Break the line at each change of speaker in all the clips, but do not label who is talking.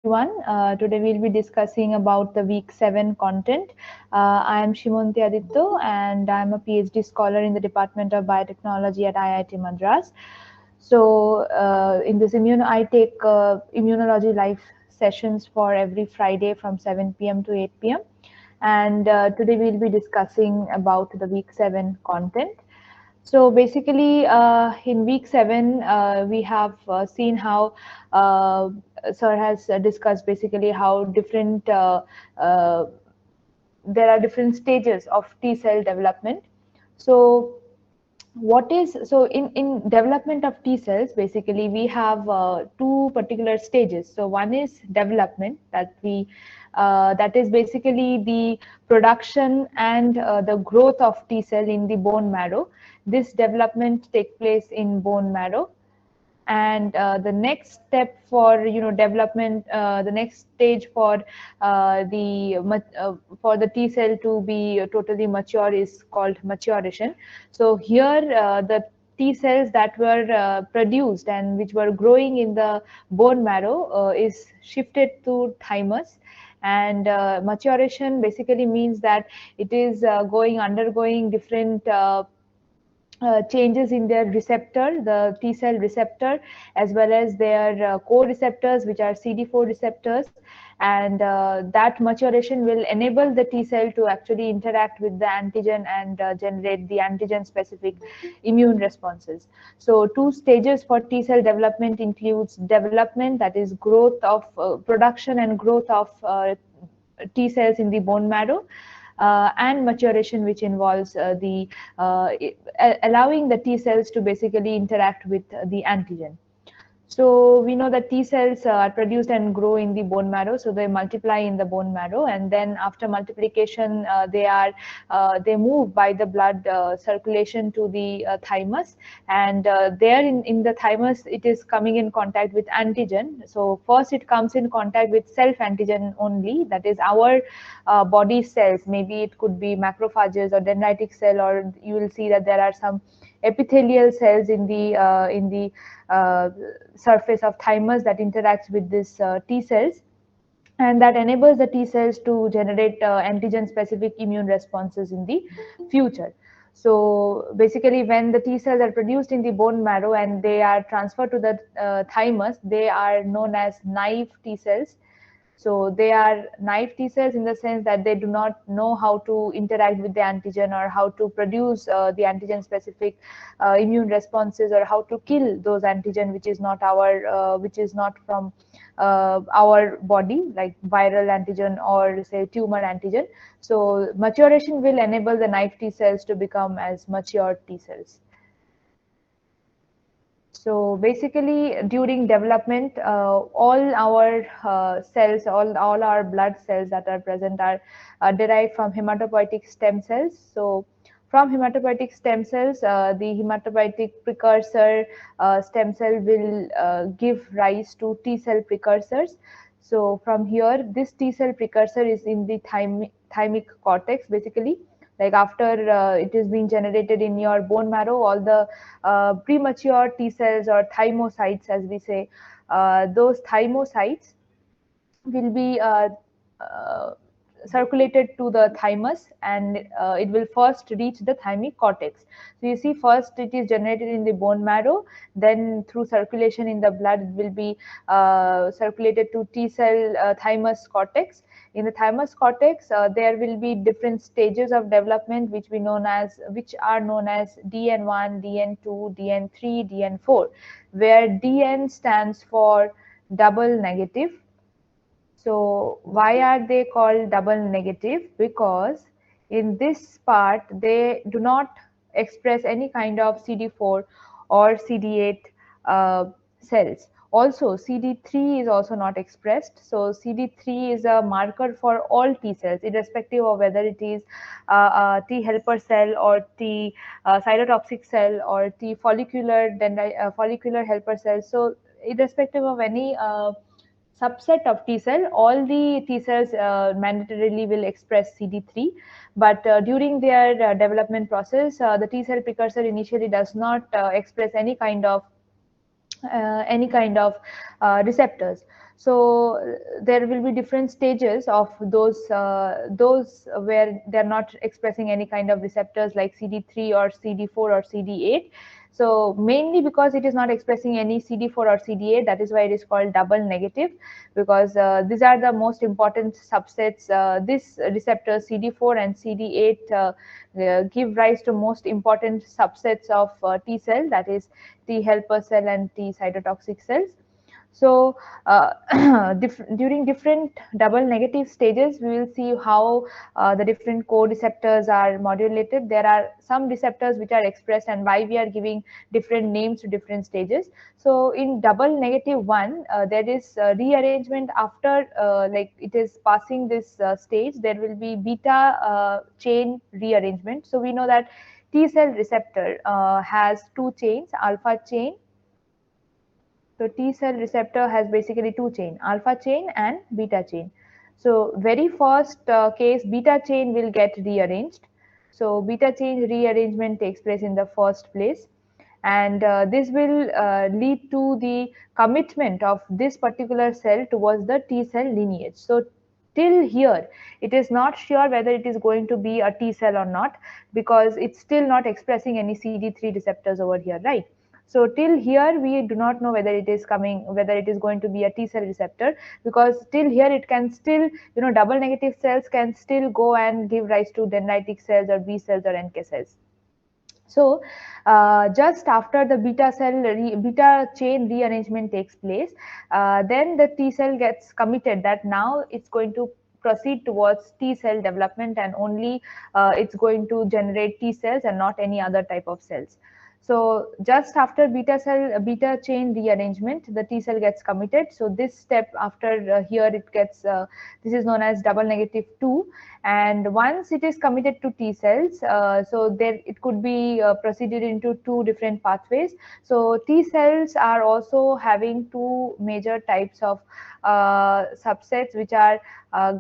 everyone. Today we'll be discussing about the week 7 content. I am Seemanti Aditya and I'm a PhD scholar in the Department of Biotechnology at IIT Madras. So in this I take immunology live sessions for every Friday from 7 p.m. to 8 p.m. And today we'll be discussing about the week 7 content. So basically, in week 7, we have seen how Sir has discussed basically how uh, there are different stages of T cell development. So in development of T cells, basically we have two particular stages. So one is development that is basically the production and the growth of T cell in the bone marrow. This development takes place in bone marrow, and the next step for development, the next stage for the T cell to be totally mature is called maturation. So here the T cells that were produced and which were growing in the bone marrow is shifted to thymus, and maturation basically means that it is undergoing different changes in their receptor, the T cell receptor, as well as their co-receptors, which are CD4 receptors, and that maturation will enable the T cell to actually interact with the antigen and generate the antigen-specific immune responses. So, two stages for T cell development includes development, that is growth of production and growth of T cells in the bone marrow, and maturation, which involves allowing the T cells to basically interact with the antigen. So we know that T cells are produced and grow in the bone marrow, so they multiply in the bone marrow, and then after multiplication, they move by the blood circulation to the thymus, and there in the thymus it is coming in contact with antigen. So first it comes in contact with self antigen only, that is our body cells. Maybe it could be macrophages or dendritic cell, or you will see that there are some epithelial cells in the surface of thymus that interacts with this T cells, and that enables the T cells to generate antigen specific immune responses in the future. So basically, when the T cells are produced in the bone marrow and they are transferred to the thymus, they are known as naive T cells. So they are naive T cells in the sense that they do not know how to interact with the antigen, or how to produce the antigen specific immune responses, or how to kill those antigen which is not from our body, like viral antigen or say tumor antigen. So maturation will enable the naive T cells to become as mature T cells. So basically, during development, all our cells, all our blood cells that are present are derived from hematopoietic stem cells. So from hematopoietic stem cells, the hematopoietic precursor stem cell will give rise to T cell precursors. So from here, this T cell precursor is in the thymic cortex, basically. Like after it is being generated in your bone marrow, all the premature T cells, or thymocytes as we say, those thymocytes will be uh, circulated to the thymus, and it will first reach the thymic cortex. So you see, first it is generated in the bone marrow, then through circulation in the blood it will be circulated to T cell thymus cortex. In the thymus cortex, there will be different stages of development which are known as DN1, DN2, DN3, DN4, where DN stands for double negative. So why are they called double negative? Because in this part they do not express any kind of CD4 or CD8 cells. Also CD3 is also not expressed. So CD3 is a marker for all T cells, irrespective of whether it is a T helper cell, or T cytotoxic cell, or T follicular helper cell. So irrespective of any subset of T cell, all the T cells mandatorily will express CD3, but during their development process, the T cell precursor initially does not express any kind of receptors. So there will be different stages of those where they're not expressing any kind of receptors like CD3 or CD4 or CD8. So mainly because it is not expressing any CD4 or CD8, that is why it is called double negative, because these are the most important subsets. This receptors CD4 and CD8 give rise to most important subsets of T cell, that is T helper cell and T cytotoxic cells. So during different double negative stages, we will see how the different co-receptors are modulated. There are some receptors which are expressed and why we are giving different names to different stages. So in double negative one, there is rearrangement after like it is passing this stage. There will be beta chain rearrangement. So we know that T cell receptor has two chains, alpha chain. So T cell receptor has basically two chain, alpha chain and beta chain. So very first case, beta chain will get rearranged. So beta chain rearrangement takes place in the first place, and this will lead to the commitment of this particular cell towards the T cell lineage. So till here, it is not sure whether it is going to be a T cell or not, because it's still not expressing any CD3 receptors over here, right? So till here we do not know whether it is coming, whether it is going to be a T cell receptor, because till here it can still, double negative cells can still go and give rise to dendritic cells or B cells or NK cells. So just after the beta chain rearrangement takes place, then the T cell gets committed that now it's going to proceed towards T cell development, and only it's going to generate T cells and not any other type of cells. So just after beta chain rearrangement, the T cell gets committed. So this step after here it gets this is known as double negative 2, and once it is committed to T cells, so there it could be proceeded into two different pathways. So T cells are also having two major types of subsets, which are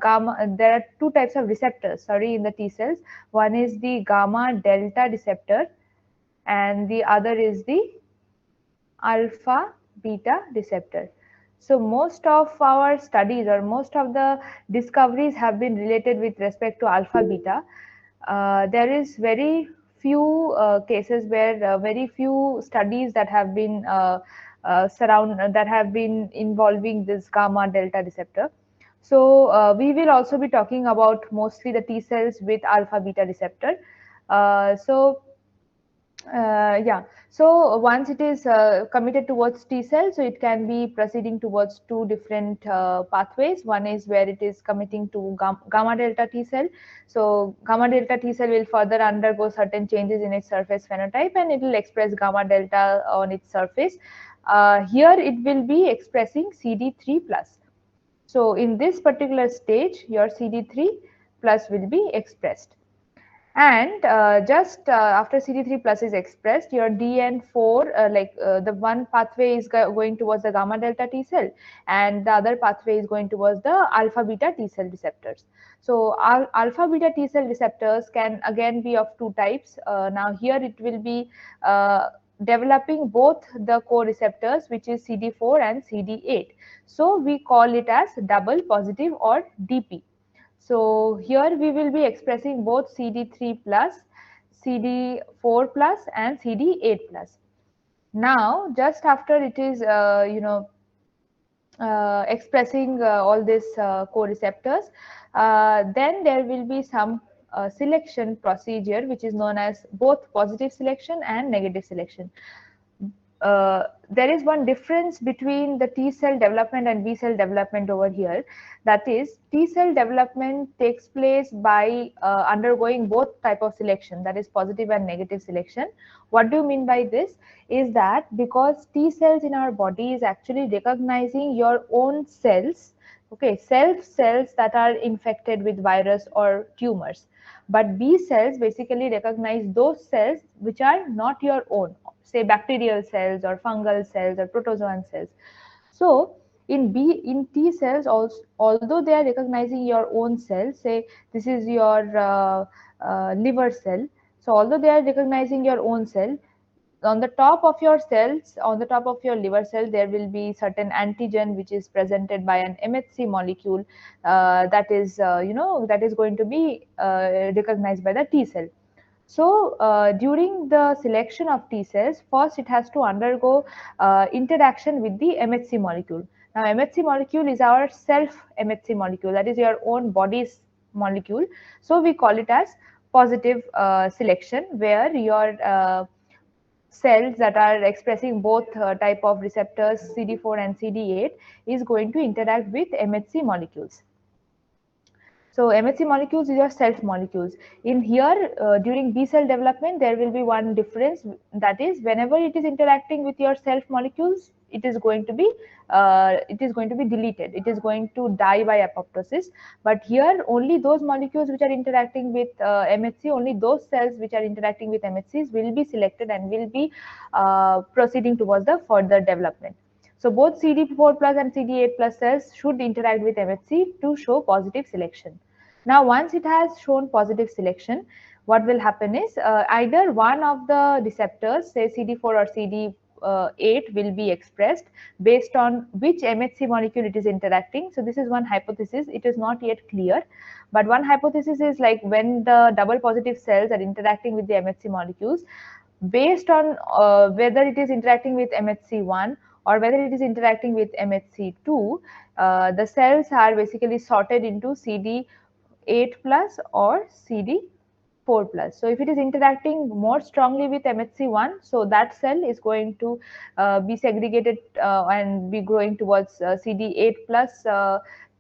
gamma. There are two types of receptors, sorry, in the T cells. One is the gamma delta receptor, and the other is the alpha beta receptor. So most of our studies or most of the discoveries have been related with respect to alpha beta. There is very few cases where very few studies that have been that have been involving this gamma delta receptor. So we will also be talking about mostly the T cells with alpha beta receptor. So yeah, so once it is committed towards T cell, so it can be proceeding towards two different pathways. One is where it is committing to gamma delta T cell. So gamma delta T cell will further undergo certain changes in its surface phenotype, and it will express gamma delta on its surface. Here it will be expressing CD3 plus. So in this particular stage, your CD3 plus will be expressed. And just after CD3 plus is expressed, your DN4, the one pathway is going towards the gamma delta T cell, and the other pathway is going towards the alpha beta T cell receptors. So alpha beta T cell receptors can again be of two types. Now here it will be developing both the co-receptors, which is CD4 and CD8. So we call it as double positive or DP. So here we will be expressing both CD3 plus, CD4 plus and CD8 plus. Now just after it is expressing all these co-receptors, then there will be some selection procedure which is known as both positive selection and negative selection. There is one difference between the T cell development and B cell development over here. That is, T cell development takes place by undergoing both type of selection, that is positive and negative selection. What do you mean by this? Is that because T cells in our body is actually recognizing your own cells, okay, self cells that are infected with virus or tumors. But B cells basically recognize those cells which are not your own, say bacterial cells or fungal cells or protozoan cells. So in T cells, also, although they are recognizing your own cells, say this is your liver cell. So although they are recognizing your own cell, on the top of your cells, on the top of your liver cell, there will be certain antigen which is presented by an MHC molecule that is, that is going to be recognized by the T cell. So during the selection of T cells, first it has to undergo interaction with the MHC molecule. Now MHC molecule is our self MHC molecule, that is your own body's molecule. So we call it as positive selection, where your cells that are expressing both type of receptors CD4 and CD8 is going to interact with MHC molecules. So MHC molecules is your self molecules. In here, during B cell development, there will be one difference, that is, whenever it is interacting with your self molecules, it is going to be deleted. It is going to die by apoptosis. But here, only those molecules which are interacting with MHC, only those cells which are interacting with MHCs will be selected and will be proceeding towards the further development. So both CD4 plus and CD8 plus cells should interact with MHC to show positive selection. Now, once it has shown positive selection, what will happen is either one of the receptors, say CD4 or CD8, will be expressed based on which MHC molecule it is interacting. So this is one hypothesis. It is not yet clear, but one hypothesis is like when the double positive cells are interacting with the MHC molecules, based on whether it is interacting with MHC1 or whether it is interacting with MHC2, the cells are basically sorted into CD8 plus or CD4 plus. So if it is interacting more strongly with MHC1, so that cell is going to be segregated and be growing towards CD8 plus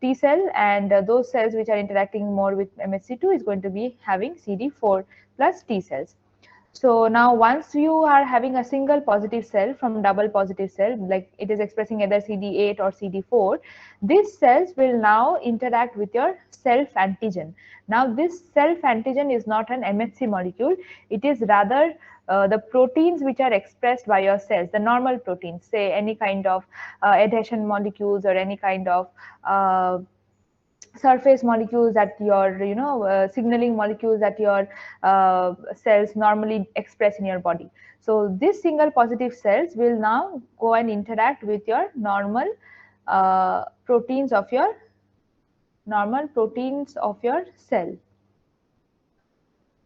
T cell, and those cells which are interacting more with MHC2 is going to be having CD4 plus T cells. So now once you are having a single positive cell from double positive cell, like it is expressing either CD8 or CD4, these cells will now interact with your self antigen. Now this self antigen is not an MHC molecule, it is rather the proteins which are expressed by your cells, the normal proteins, say any kind of adhesion molecules or any kind of surface molecules that your signaling molecules that your cells normally express in your body. So this single positive cells will now go and interact with your proteins of your normal proteins of your cell.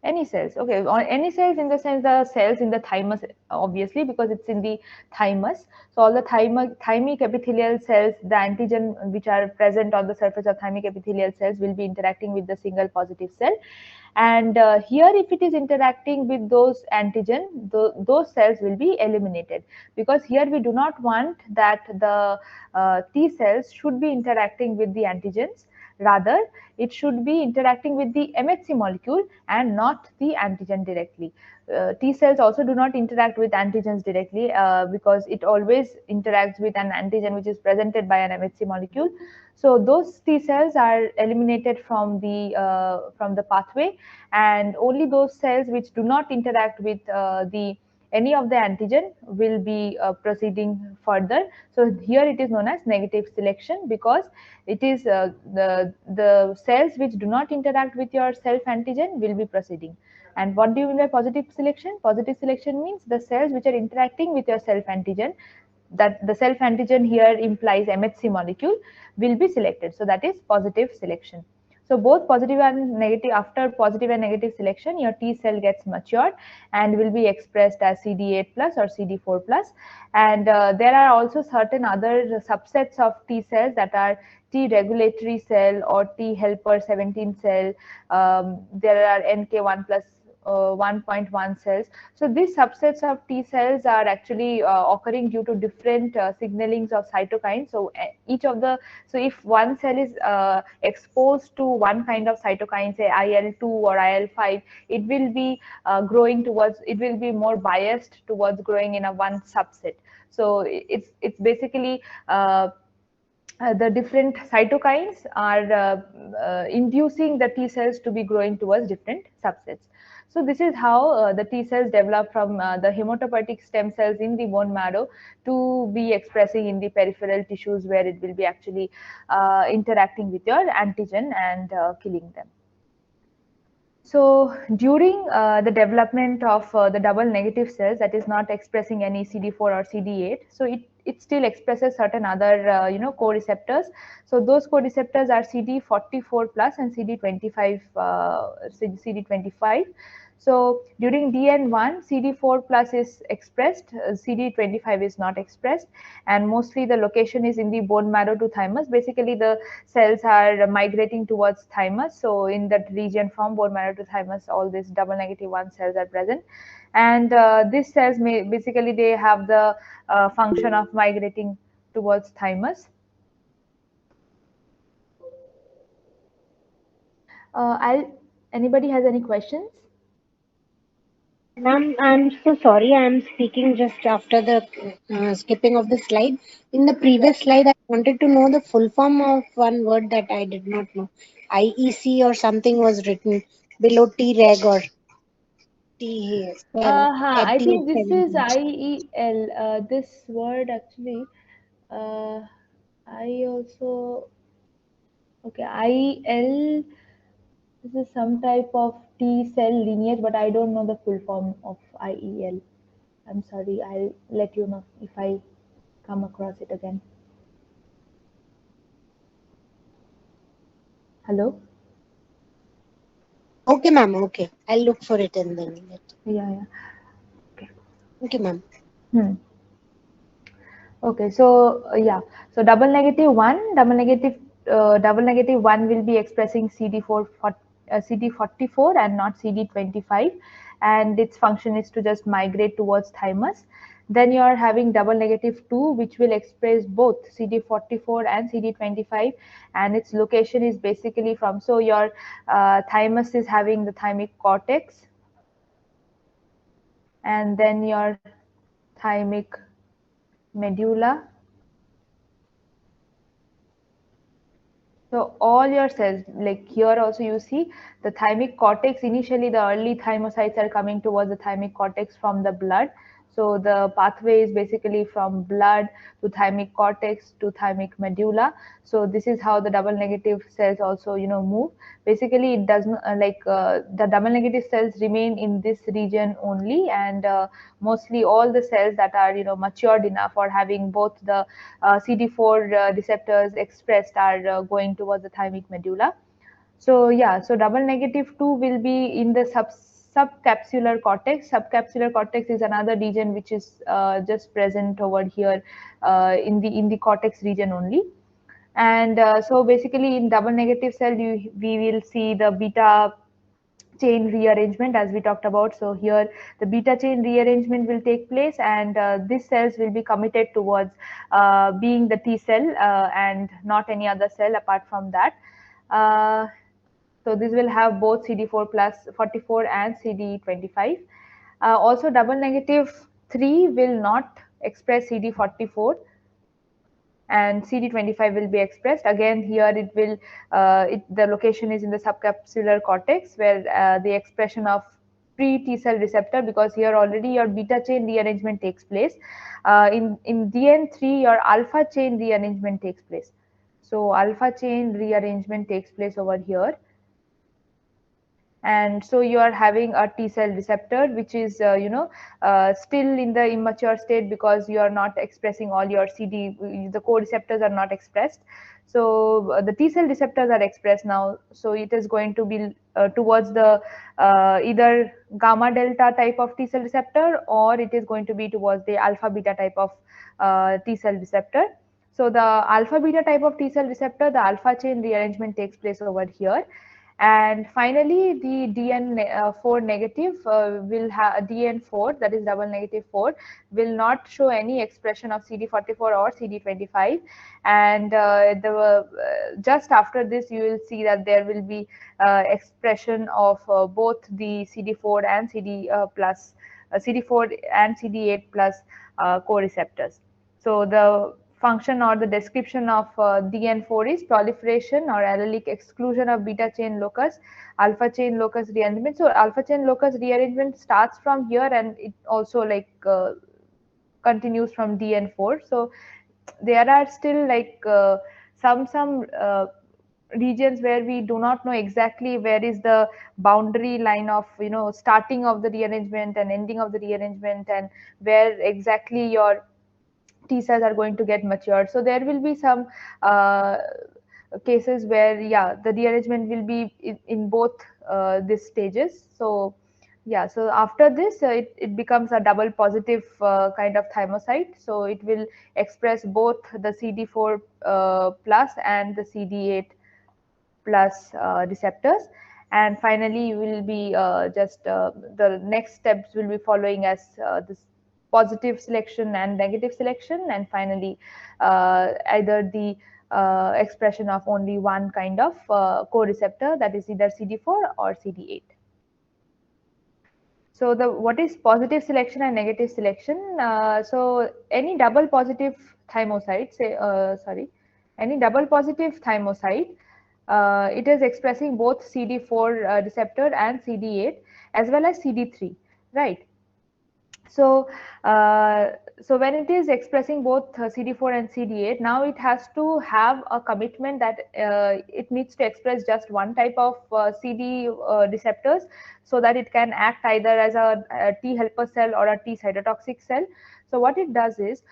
Any cells, okay, or any cells in the sense the cells in the thymus, obviously, because it's in the thymus. So all the thymic epithelial cells, the antigen which are present on the surface of thymic epithelial cells will be interacting with the single positive cell. And here, if it is interacting with those antigen, those cells will be eliminated, because here we do not want that the T cells should be interacting with the antigens. Rather, it should be interacting with the MHC molecule and not the antigen directly. T cells also do not interact with antigens directly because it always interacts with an antigen which is presented by an MHC molecule. So those T cells are eliminated from the pathway, and only those cells which do not interact with any of the antigen will be proceeding further. So here it is known as negative selection, because it is the cells which do not interact with your self antigen will be proceeding. And what do you mean by positive selection? Positive selection means the cells which are interacting with your self antigen, that the self antigen here implies MHC molecule, will be selected. So that is positive selection. So both positive and negative, after positive and negative selection, your T cell gets matured and will be expressed as CD8 plus or CD4 plus. And there are also certain other subsets of T cells that are T regulatory cell or T helper 17 cell. There are NK1 plus 1.1 cells. So these subsets of T cells are actually occurring due to different signalings of cytokines. So if one cell is exposed to one kind of cytokine, say IL-2 or IL-5, it will be it will be more biased towards growing in a one subset. So it's basically the different cytokines are inducing the T cells to be growing towards different subsets. So this is how the T cells develop from the hematopoietic stem cells in the bone marrow to be expressing in the peripheral tissues, where it will be actually interacting with your antigen and killing them. So during the development of the double negative cells that is not expressing any CD4 or CD8, so it still expresses certain other co-receptors. So those co-receptors are CD44 plus and CD25 CD25. So during DN1, CD4 plus is expressed, CD25 is not expressed, and mostly the location is in the bone marrow to thymus. Basically, the cells are migrating towards thymus. So in that region from bone marrow to thymus, all these double negative 1 cells are present. And these cells may basically they have the function of migrating towards thymus. Anybody has any questions?
Ma'am, I'm so sorry. I'm speaking just after the skipping of the slide. In the previous slide, I wanted to know the full form of one word that I did not know. IEC or something was written below T reg or T cell,
I
T
think this is
excellent.
IEL. This word actually, uh, I also, okay, IEL. This is some type of T cell lineage, but I don't know the full form of IEL. I'm sorry, I'll let you know if I come across it again. Hello?
Okay, ma'am. Okay. I'll look for it and then let.
Yeah, yeah. Okay.
Okay, ma'am.
Hmm. Okay, so yeah, so double negative one will be expressing CD44 and not CD25, and its function is to just migrate towards thymus. Then you are having double negative two, which will express both CD44 and CD25, and its location is basically from. So your thymus is having the thymic cortex, and then your thymic medulla. So all your cells, like here also you see the thymic cortex, initially the early thymocytes are coming towards the thymic cortex from the blood. So the pathway is basically from blood to thymic cortex to thymic medulla. So this is how the double negative cells also, move. Basically, it doesn't the double negative cells remain in this region only, and mostly all the cells that are, matured enough or having both the CD4 receptors expressed are going towards the thymic medulla. So yeah, so double negative 2 will be in the subcapsular cortex. Subcapsular cortex is another region which is just present over here in the cortex region only. And so basically in double negative cell, we will see the beta chain rearrangement as we talked about. So here the beta chain rearrangement will take place, and these cells will be committed towards being the T cell and not any other cell apart from that. Uh, so this will have both CD4 plus 44 and CD25. Also double negative 3 will not express CD44, and CD25 will be expressed. Again, here it will, the location is in the subcapsular cortex where the expression of pre-T cell receptor, because here already your beta chain rearrangement takes place. In DN3, your alpha chain rearrangement takes place. So alpha chain rearrangement takes place over here, and so you are having a T cell receptor which is still in the immature state because you are not expressing all your CD, the co-receptors are not expressed. So the T cell receptors are expressed now, so it is going to be towards the either gamma delta type of T cell receptor, or it is going to be towards the alpha beta type of T cell receptor. So the alpha beta type of T cell receptor, the alpha chain rearrangement takes place over here. And finally, the DN4 negative will have DN4, that is double negative 4, will not show any expression of CD44 or CD25. And just after this, you will see that there will be expression of both the CD4 and CD4 and CD8 plus co-receptors. So the function or the description of DN4 is proliferation or allelic exclusion of beta chain locus, alpha chain locus rearrangement. So alpha chain locus rearrangement starts from here, and it also continues from DN4. So there are still some regions where we do not know exactly where is the boundary line of starting of the rearrangement and ending of the rearrangement, and where exactly your T cells are going to get matured. So there will be some cases where, yeah, the rearrangement will be in both these stages. So yeah, so after this, it becomes a double positive kind of thymocyte. So it will express both the CD4 plus and the CD8 plus receptors. And finally, you will be just the next steps will be following as this positive selection and negative selection, and finally either the expression of only one kind of co-receptor, that is either CD4 or CD8. So the what is positive selection and negative selection? So any double positive thymocyte, any double positive thymocyte, it is expressing both CD4 receptor and CD8 as well as CD3, right? So, so when it is expressing both CD4 and CD8, now it has to have a commitment that it needs to express just one type of CD receptors, so that it can act either as a T helper cell or a T cytotoxic cell. So what it does is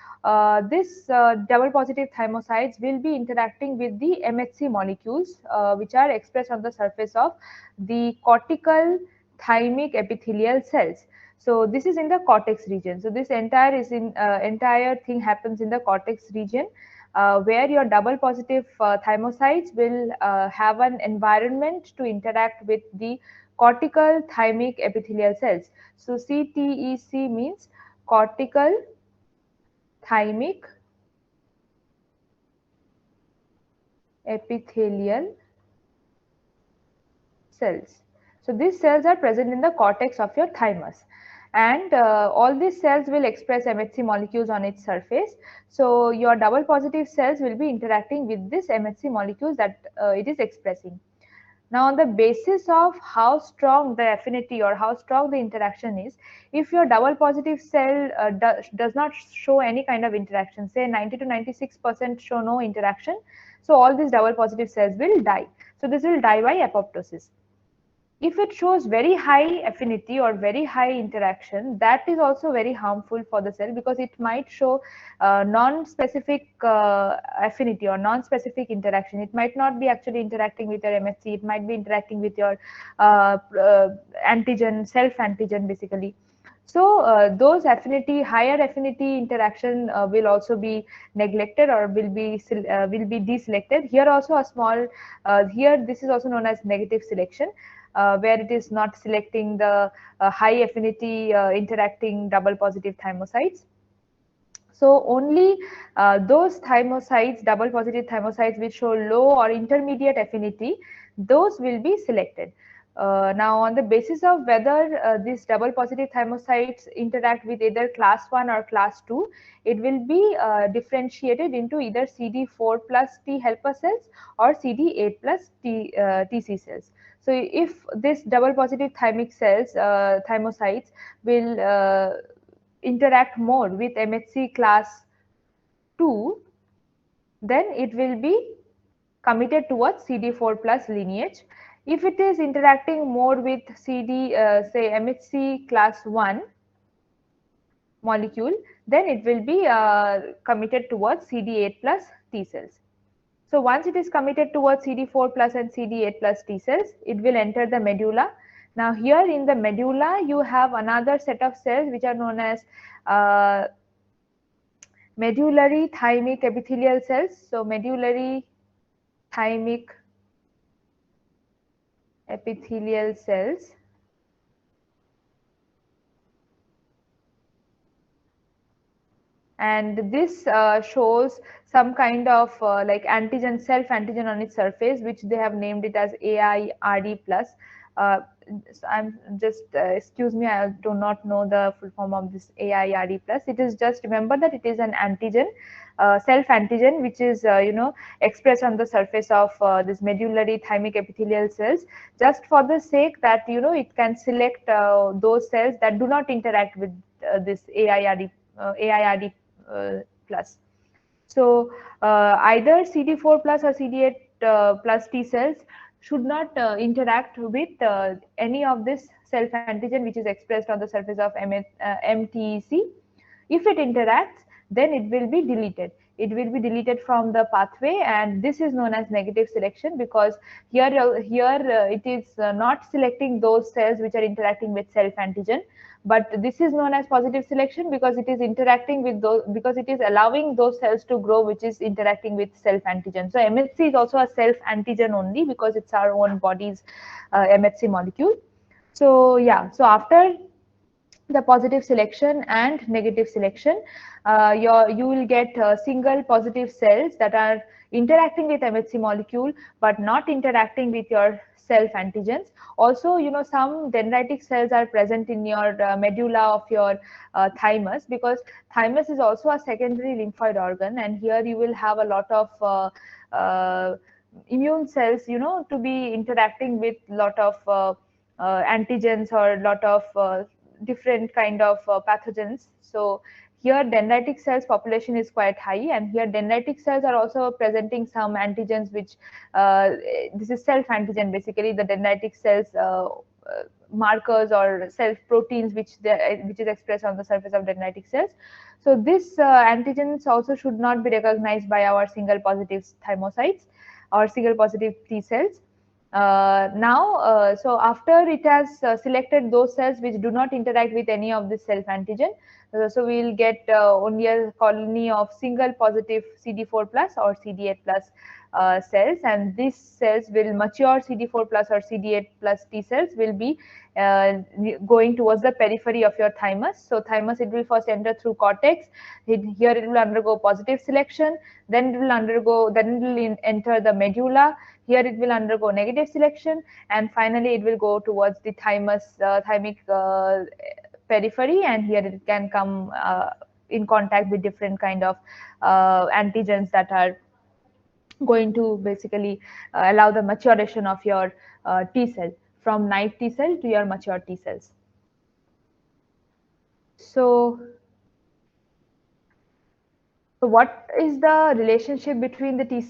this double positive thymocytes will be interacting with the MHC molecules, which are expressed on the surface of the cortical thymic epithelial cells. So this is in the cortex region. So this entire thing happens in the cortex region, where your double positive thymocytes will have an environment to interact with the cortical thymic epithelial cells. So CTEC means cortical thymic epithelial cells. So these cells are present in the cortex of your thymus, and all these cells will express MHC molecules on its surface. So your double positive cells will be interacting with this MHC molecules that it is expressing. Now, on the basis of how strong the affinity or how strong the interaction is, if your double positive cell does not show any kind of interaction, say 90 to 96% show no interaction, so all these double positive cells will die. So this will die by apoptosis. If it shows very high affinity or very high interaction, that is also very harmful for the cell, because it might show non-specific affinity or non-specific interaction. It might not be actually interacting with your MHC, it might be interacting with your antigen, self-antigen basically. So those higher affinity interaction will also be neglected or will be deselected. Here also a small, here this is also known as negative selection, where it is not selecting the high affinity interacting double positive thymocytes. So only those thymocytes, double positive thymocytes, which show low or intermediate affinity, those will be selected. Now, on the basis of whether these double positive thymocytes interact with either class 1 or class 2, it will be differentiated into either CD4 plus T helper cells or CD8 plus TC cells. So if this double positive thymic cells, thymocytes will interact more with MHC class 2, then it will be committed towards CD4 plus lineage. If it is interacting more with say MHC class 1 molecule, then it will be committed towards CD8 plus T cells. So once it is committed towards CD4 plus and CD8 plus T cells, it will enter the medulla. Now here in the medulla, you have another set of cells which are known as medullary thymic epithelial cells. So medullary thymic epithelial cells, and this shows some kind of like antigen, self antigen on its surface, which they have named it as AIRD plus. uh, I'm just excuse me, I do not know the full form of this AIRD plus. It is just, remember that it is an antigen, self antigen, which is expressed on the surface of this medullary thymic epithelial cells, just for the sake that it can select those cells that do not interact with this AIRD plus. So either CD4 plus or CD8 plus T cells should not interact with any of this self antigen which is expressed on the surface of MTEC. If it interacts, then it will be deleted. It will be deleted from the pathway, and this is known as negative selection, because here it is not selecting those cells which are interacting with self antigen, but this is known as positive selection because it is interacting with those, because it is allowing those cells to grow which is interacting with self antigen. So MHC is also a self antigen only because it's our own body's MHC molecule. So yeah, so after the positive selection and negative selection, you will get single positive cells that are interacting with MHC molecule but not interacting with your self antigens. Also, some dendritic cells are present in your medulla of your thymus, because thymus is also a secondary lymphoid organ, and here you will have a lot of immune cells, to be interacting with lot of antigens or lot of different kind of pathogens. So here dendritic cells population is quite high, and here dendritic cells are also presenting some antigens which this is self antigen, basically the dendritic cells markers or self proteins which is expressed on the surface of dendritic cells. So this antigens also should not be recognized by our single positive thymocytes or single positive T cells. So after it has selected those cells which do not interact with any of this self antigen, so we will get only a colony of single positive CD4 plus or CD8 plus cells, and these cells will mature CD4 plus or CD8 plus T cells will be going towards the periphery of your thymus. So thymus, it will first enter through cortex. Here it will undergo positive selection, then it will enter the medulla. Here it will undergo negative selection, and finally it will go towards the thymic periphery, and here it can come in contact with different kind of antigens that are going to basically allow the maturation of your T cell from naive T cell to your mature T cells. So what is the relationship between the T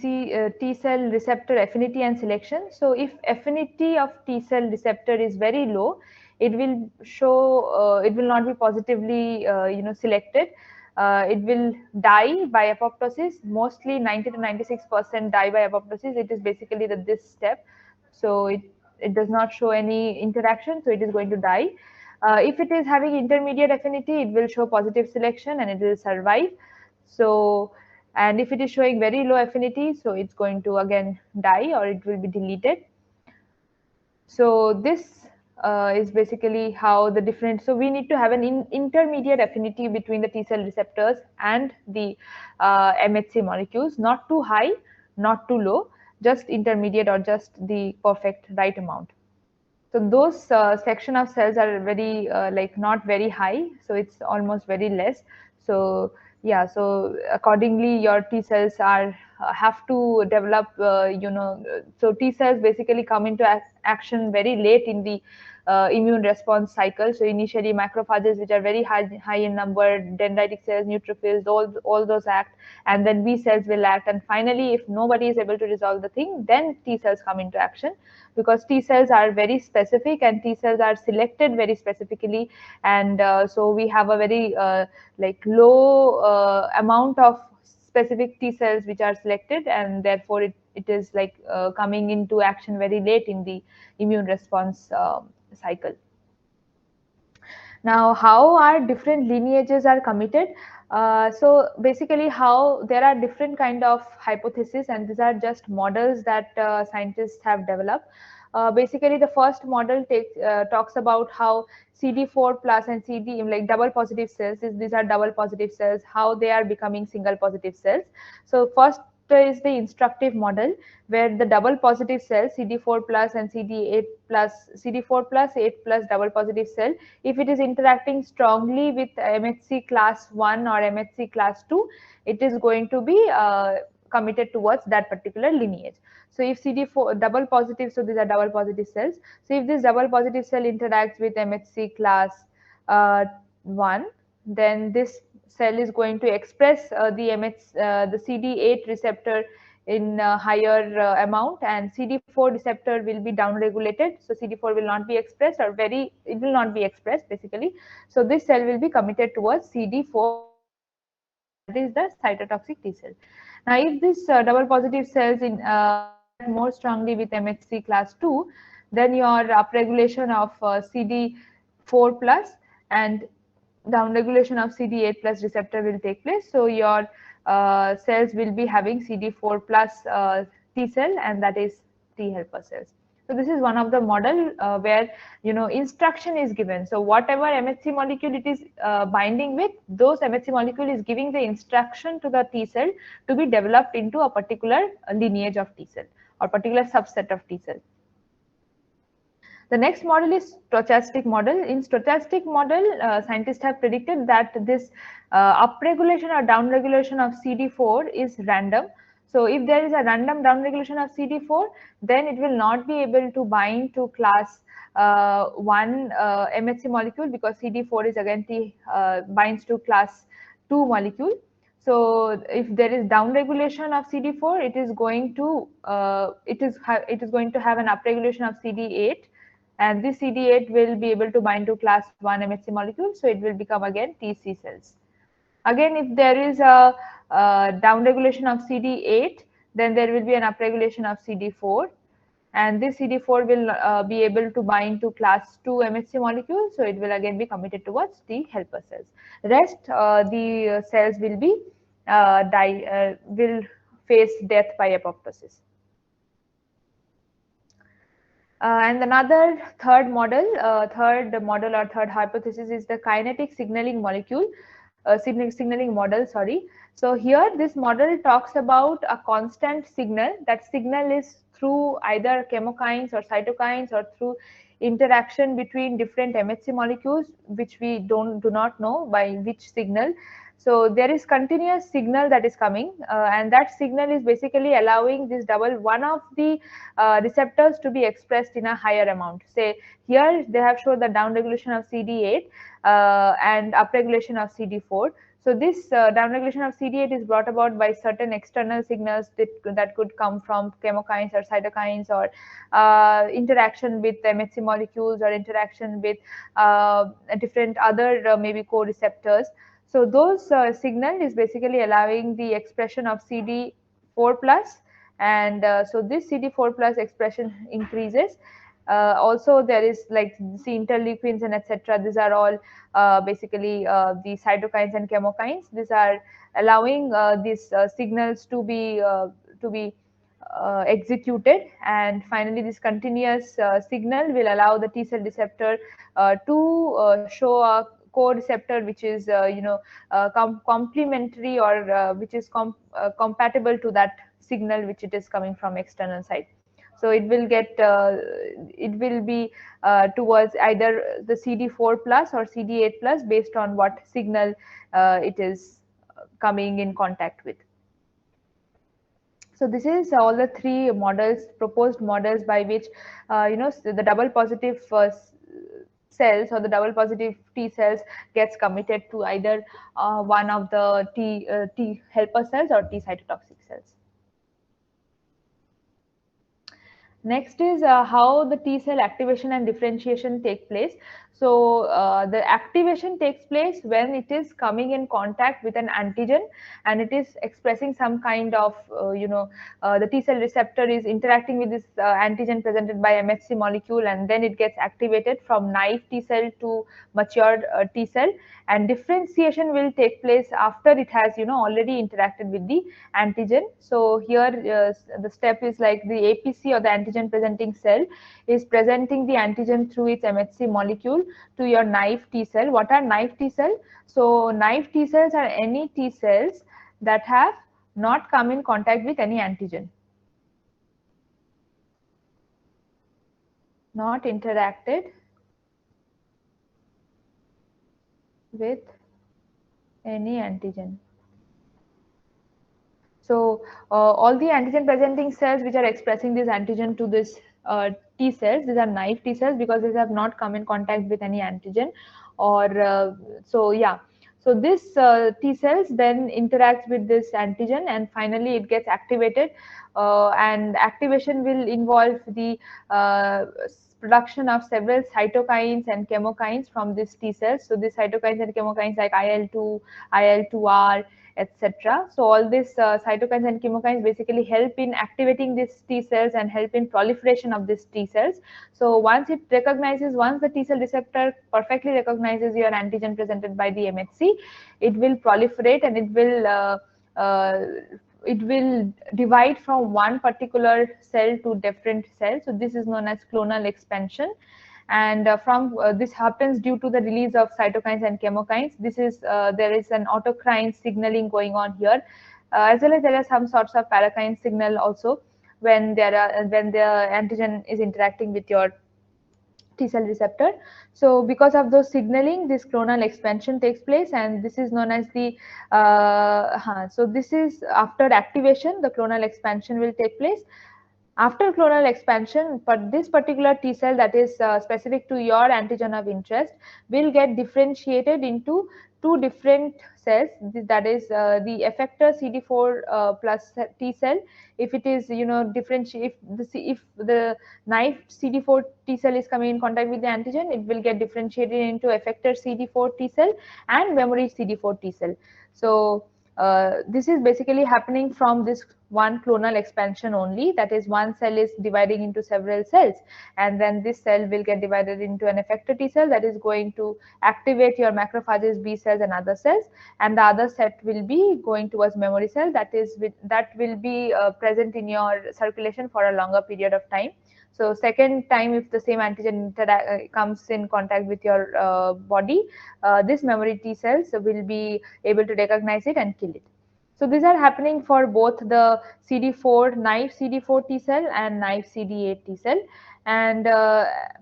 cell receptor affinity and selection? So if affinity of T cell receptor is very low, it will show it will not be positively selected. It will die by apoptosis. Mostly 90 to 96% die by apoptosis. It is basically this step. So it does not show any interaction, so it is going to die. If it is having intermediate affinity, it will show positive selection and it will survive. So, and if it is showing very low affinity, so it's going to again die or it will be deleted. So this is basically how the different, so we need to have an intermediate affinity between the T cell receptors and the MHC molecules, not too high, not too low, just intermediate or just the perfect right amount. So those section of cells are very like not very high, so it's almost very less. So yeah, so accordingly your T cells are have to develop so T cells basically come into action very late in the immune response cycle. So initially macrophages, which are very high in number, dendritic cells, neutrophils, all those act, and then B cells will act, and finally if nobody is able to resolve the thing, then T cells come into action, because T cells are very specific and T cells are selected very specifically, and so we have a very like low amount of specific T cells which are selected, and therefore it is like coming into action very late in the immune response cycle. Now, how are different lineages are committed? So basically, how there are different kind of hypotheses, and these are just models that scientists have developed. Basically, the first model talks about how CD4 plus and CD, like double positive cells, these are double positive cells, how they are becoming single positive cells. So first is the instructive model, where the double positive cells CD4 plus and CD8 plus, CD4 plus 8 plus double positive cell, if it is interacting strongly with MHC class 1 or MHC class 2, it is going to be committed towards that particular lineage. So if CD4 double positive, so these are double positive cells. So if this double positive cell interacts with MHC class 1, then this cell is going to express the CD8 receptor in higher amount, and CD4 receptor will be downregulated. So CD4 will not be expressed, or it will not be expressed basically. So this cell will be committed towards CD4 and that is the cytotoxic T cell. Now, if this double positive cells interact more strongly with MHC class 2, then your upregulation of CD4 plus and downregulation of CD8 plus receptor will take place. So your cells will be having CD4 plus T cell, and that is T helper cells. So this is one of the model where instruction is given. So whatever MHC molecule it is binding with, those MHC molecule is giving the instruction to the T cell to be developed into a particular lineage of T cell or particular subset of T cell. The next model is stochastic model. In stochastic model, scientists have predicted that this upregulation or downregulation of CD4 is random. So if there is a random downregulation of CD4, then it will not be able to bind to class 1 MHC molecule, because CD4 is again binds to class 2 molecule. So if there is downregulation of CD4, it is going to have an upregulation of CD8, and this CD8 will be able to bind to class 1 MHC molecule, so it will become again TC cells. Again, if there is a downregulation of CD8, then there will be an upregulation of CD4, and this CD4 will be able to bind to class 2 MHC molecule, so it will again be committed towards T helper cells. Rest the cells will be will face death by apoptosis. And another third model or third hypothesis is the kinetic signaling molecule, signaling model. Sorry. So here this model talks about a constant signal. That signal is through either chemokines or cytokines, or through interaction between different MHC molecules, which we do not know by which signal. So there is continuous signal that is coming, and that signal is basically allowing this one of the receptors to be expressed in a higher amount. Say here they have shown the downregulation of CD8 and upregulation of CD4. So this downregulation of CD8 is brought about by certain external signals that could come from chemokines or cytokines, or interaction with MHC molecules, or interaction with different other maybe co-receptors. So those signal is basically allowing the expression of CD4 plus, and so this CD4 plus expression increases. Also there is like the interleukins and etc. These are all basically the cytokines and chemokines. These are allowing these signals to be executed, and finally this continuous signal will allow the T cell receptor to show a co-receptor which is complementary, or which is compatible to that signal which it is coming from external side. So it will be towards either the CD4 plus or CD8 plus, based on what signal it is coming in contact with. So this is all the three proposed models by which the double positive cells, or the double positive T cells, gets committed to either one of the T helper cells or T cytotoxic cells. Next is how the T cell activation and differentiation take place. So the activation takes place when it is coming in contact with an antigen, and it is expressing some kind of the T cell receptor is interacting with this antigen presented by MHC molecule, and then it gets activated from naive T cell to matured T cell, and differentiation will take place after it has already interacted with the antigen. So here the step is like the APC, or the antigen presenting cell, is presenting the antigen through its MHC molecule to your naive T cell. What are naive T cell? So naive T cells are any T cells that have not come in contact with any antigen, not interacted with any antigen. So all the antigen presenting cells which are expressing this antigen to this T cells, these are naive T cells, because these have not come in contact with any antigen. Or so yeah. So this T cells then interacts with this antigen, and finally it gets activated. And activation will involve the production of several cytokines and chemokines from these T cells. So these cytokines and chemokines like IL-2, IL-2R, etc. So all these cytokines and chemokines basically help in activating these T cells and help in proliferation of these T cells. So once the T cell receptor perfectly recognizes your antigen presented by the MHC, it will proliferate, and uh, it will divide from one particular cell to different cells. So this is known as clonal expansion, and from this happens due to the release of cytokines and chemokines. There is an autocrine signaling going on here, as well as there are some sorts of paracline signal also when the antigen is interacting with your T cell receptor. So because of those signaling, this clonal expansion takes place, and this is known as the so this is after activation, the clonal expansion will take place. After clonal expansion, but this particular T cell that is specific to your antigen of interest will get differentiated into two different cells. That is the effector CD4 plus T cell. If it is, differentiate, if the naive CD4 T cell is coming in contact with the antigen, it will get differentiated into effector CD4 T cell and memory CD4 T cell. So this is basically happening from this one clonal expansion only. That is, one cell is dividing into several cells, and then this cell will get divided into an effector T cell that is going to activate your macrophages, B cells, and other cells, and the other set will be going towards memory cell that will be present in your circulation for a longer period of time. So second time, if the same antigen comes in contact with your body, this memory T cells will be able to recognize it and kill it. So these are happening for both the CD4 naive CD4 T cell and naive CD8 T cell. And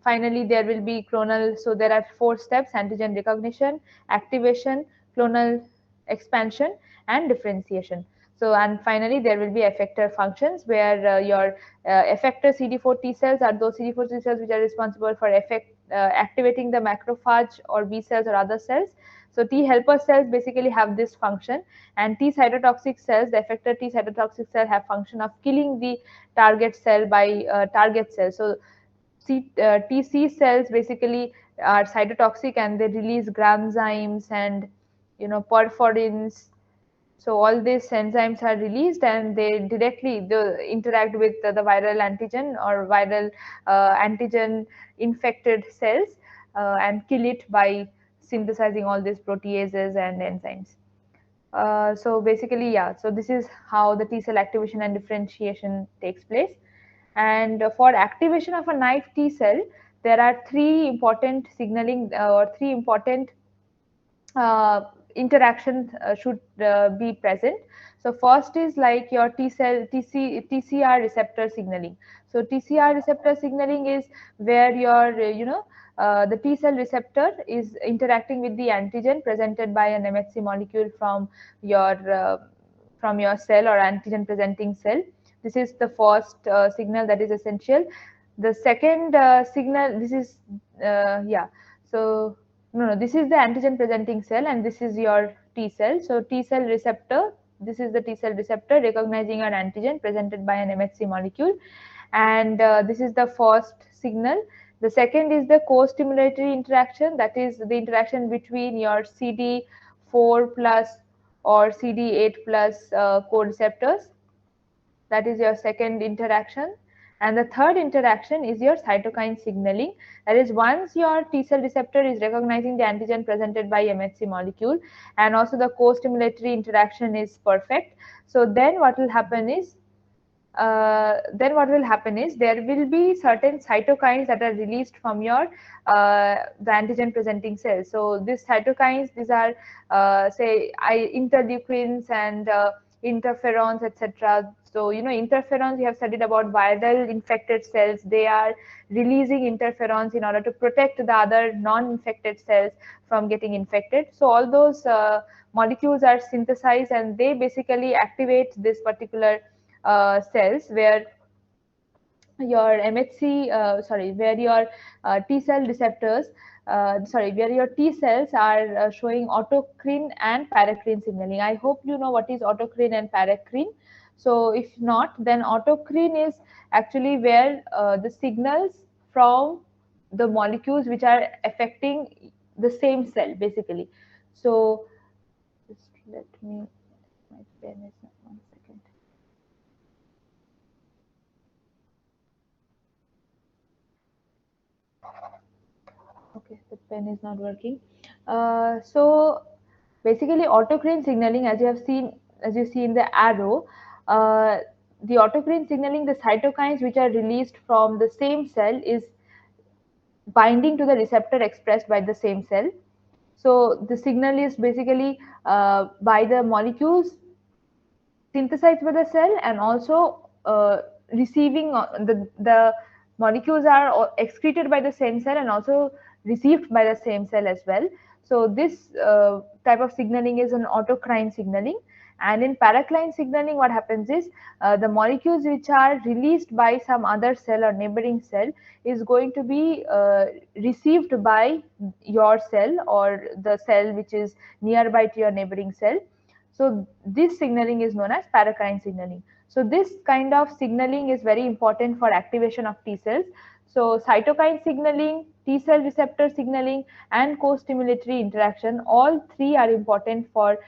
finally, there will be clonal. So there are 4 steps: antigen recognition, activation, clonal expansion, and differentiation. So, and finally, there will be effector functions, where your effector CD4 T cells are those CD4 T cells which are responsible for activating the macrophage or B cells or other cells. So T helper cells basically have this function, and T cytotoxic cells, the effector T cytotoxic cell, have function of killing the target cell by target cells. So TC cells basically are cytotoxic, and they release granzymes and perforins. So all these enzymes are released, and they interact with the viral antigen or viral antigen infected cells, and kill it by synthesizing all these proteases and enzymes. So basically, yeah, so this is how the T cell activation and differentiation takes place. And for activation of a naive T cell, there are three important signaling or three important interactions should be present. So first is like your TCR receptor signaling. So TCR receptor signaling is where your the T cell receptor is interacting with the antigen presented by an MHC molecule from your cell or antigen presenting cell. This is the first signal that is essential. The second signal, this is yeah. So no, this is the antigen presenting cell, and this is your T cell. So T cell receptor, this is the T cell receptor recognizing an antigen presented by an MHC molecule, and this is the first signal. The second is the co-stimulatory interaction, that is the interaction between your CD4 plus or CD8 plus co-receptors. That is your second interaction. And the third interaction is your cytokine signaling. That is, once your T cell receptor is recognizing the antigen presented by MHC molecule, and also the co-stimulatory interaction is perfect. So then what will happen is there will be certain cytokines that are released from your the antigen presenting cells. So these cytokines, these are interleukins and interferons, etc. So interferons, we have studied about viral infected cells. They are releasing interferons in order to protect the other non-infected cells from getting infected. So all those molecules are synthesized, and they basically activate this particular cells, where your MHC, where your T cell receptors, where your T cells are showing autocrine and paracrine signaling. I hope you know what is autocrine and paracrine. So if not, then autocrine is actually where the signals from the molecules which are affecting the same cell basically. So just let me, my pen is not, 1 second. Okay, the pen is not working. So basically, autocrine signaling, as you have seen, as you see in the arrow, uh, the autocrine signaling, the cytokines which are released from the same cell is binding to the receptor expressed by the same cell. So the signal is basically by the molecules synthesized by the cell, and also receiving the molecules are excreted by the same cell and also received by the same cell as well. So this type of signaling is an autocrine signaling. And in paracline signaling, what happens is the molecules which are released by some other cell or neighboring cell is going to be received by your cell or the cell which is nearby to your neighboring cell. So this signaling is known as paracrine signaling. So this kind of signaling is very important for activation of T cells. So cytokine signaling, T cell receptor signaling, and co-stimulatory interaction, all three are important for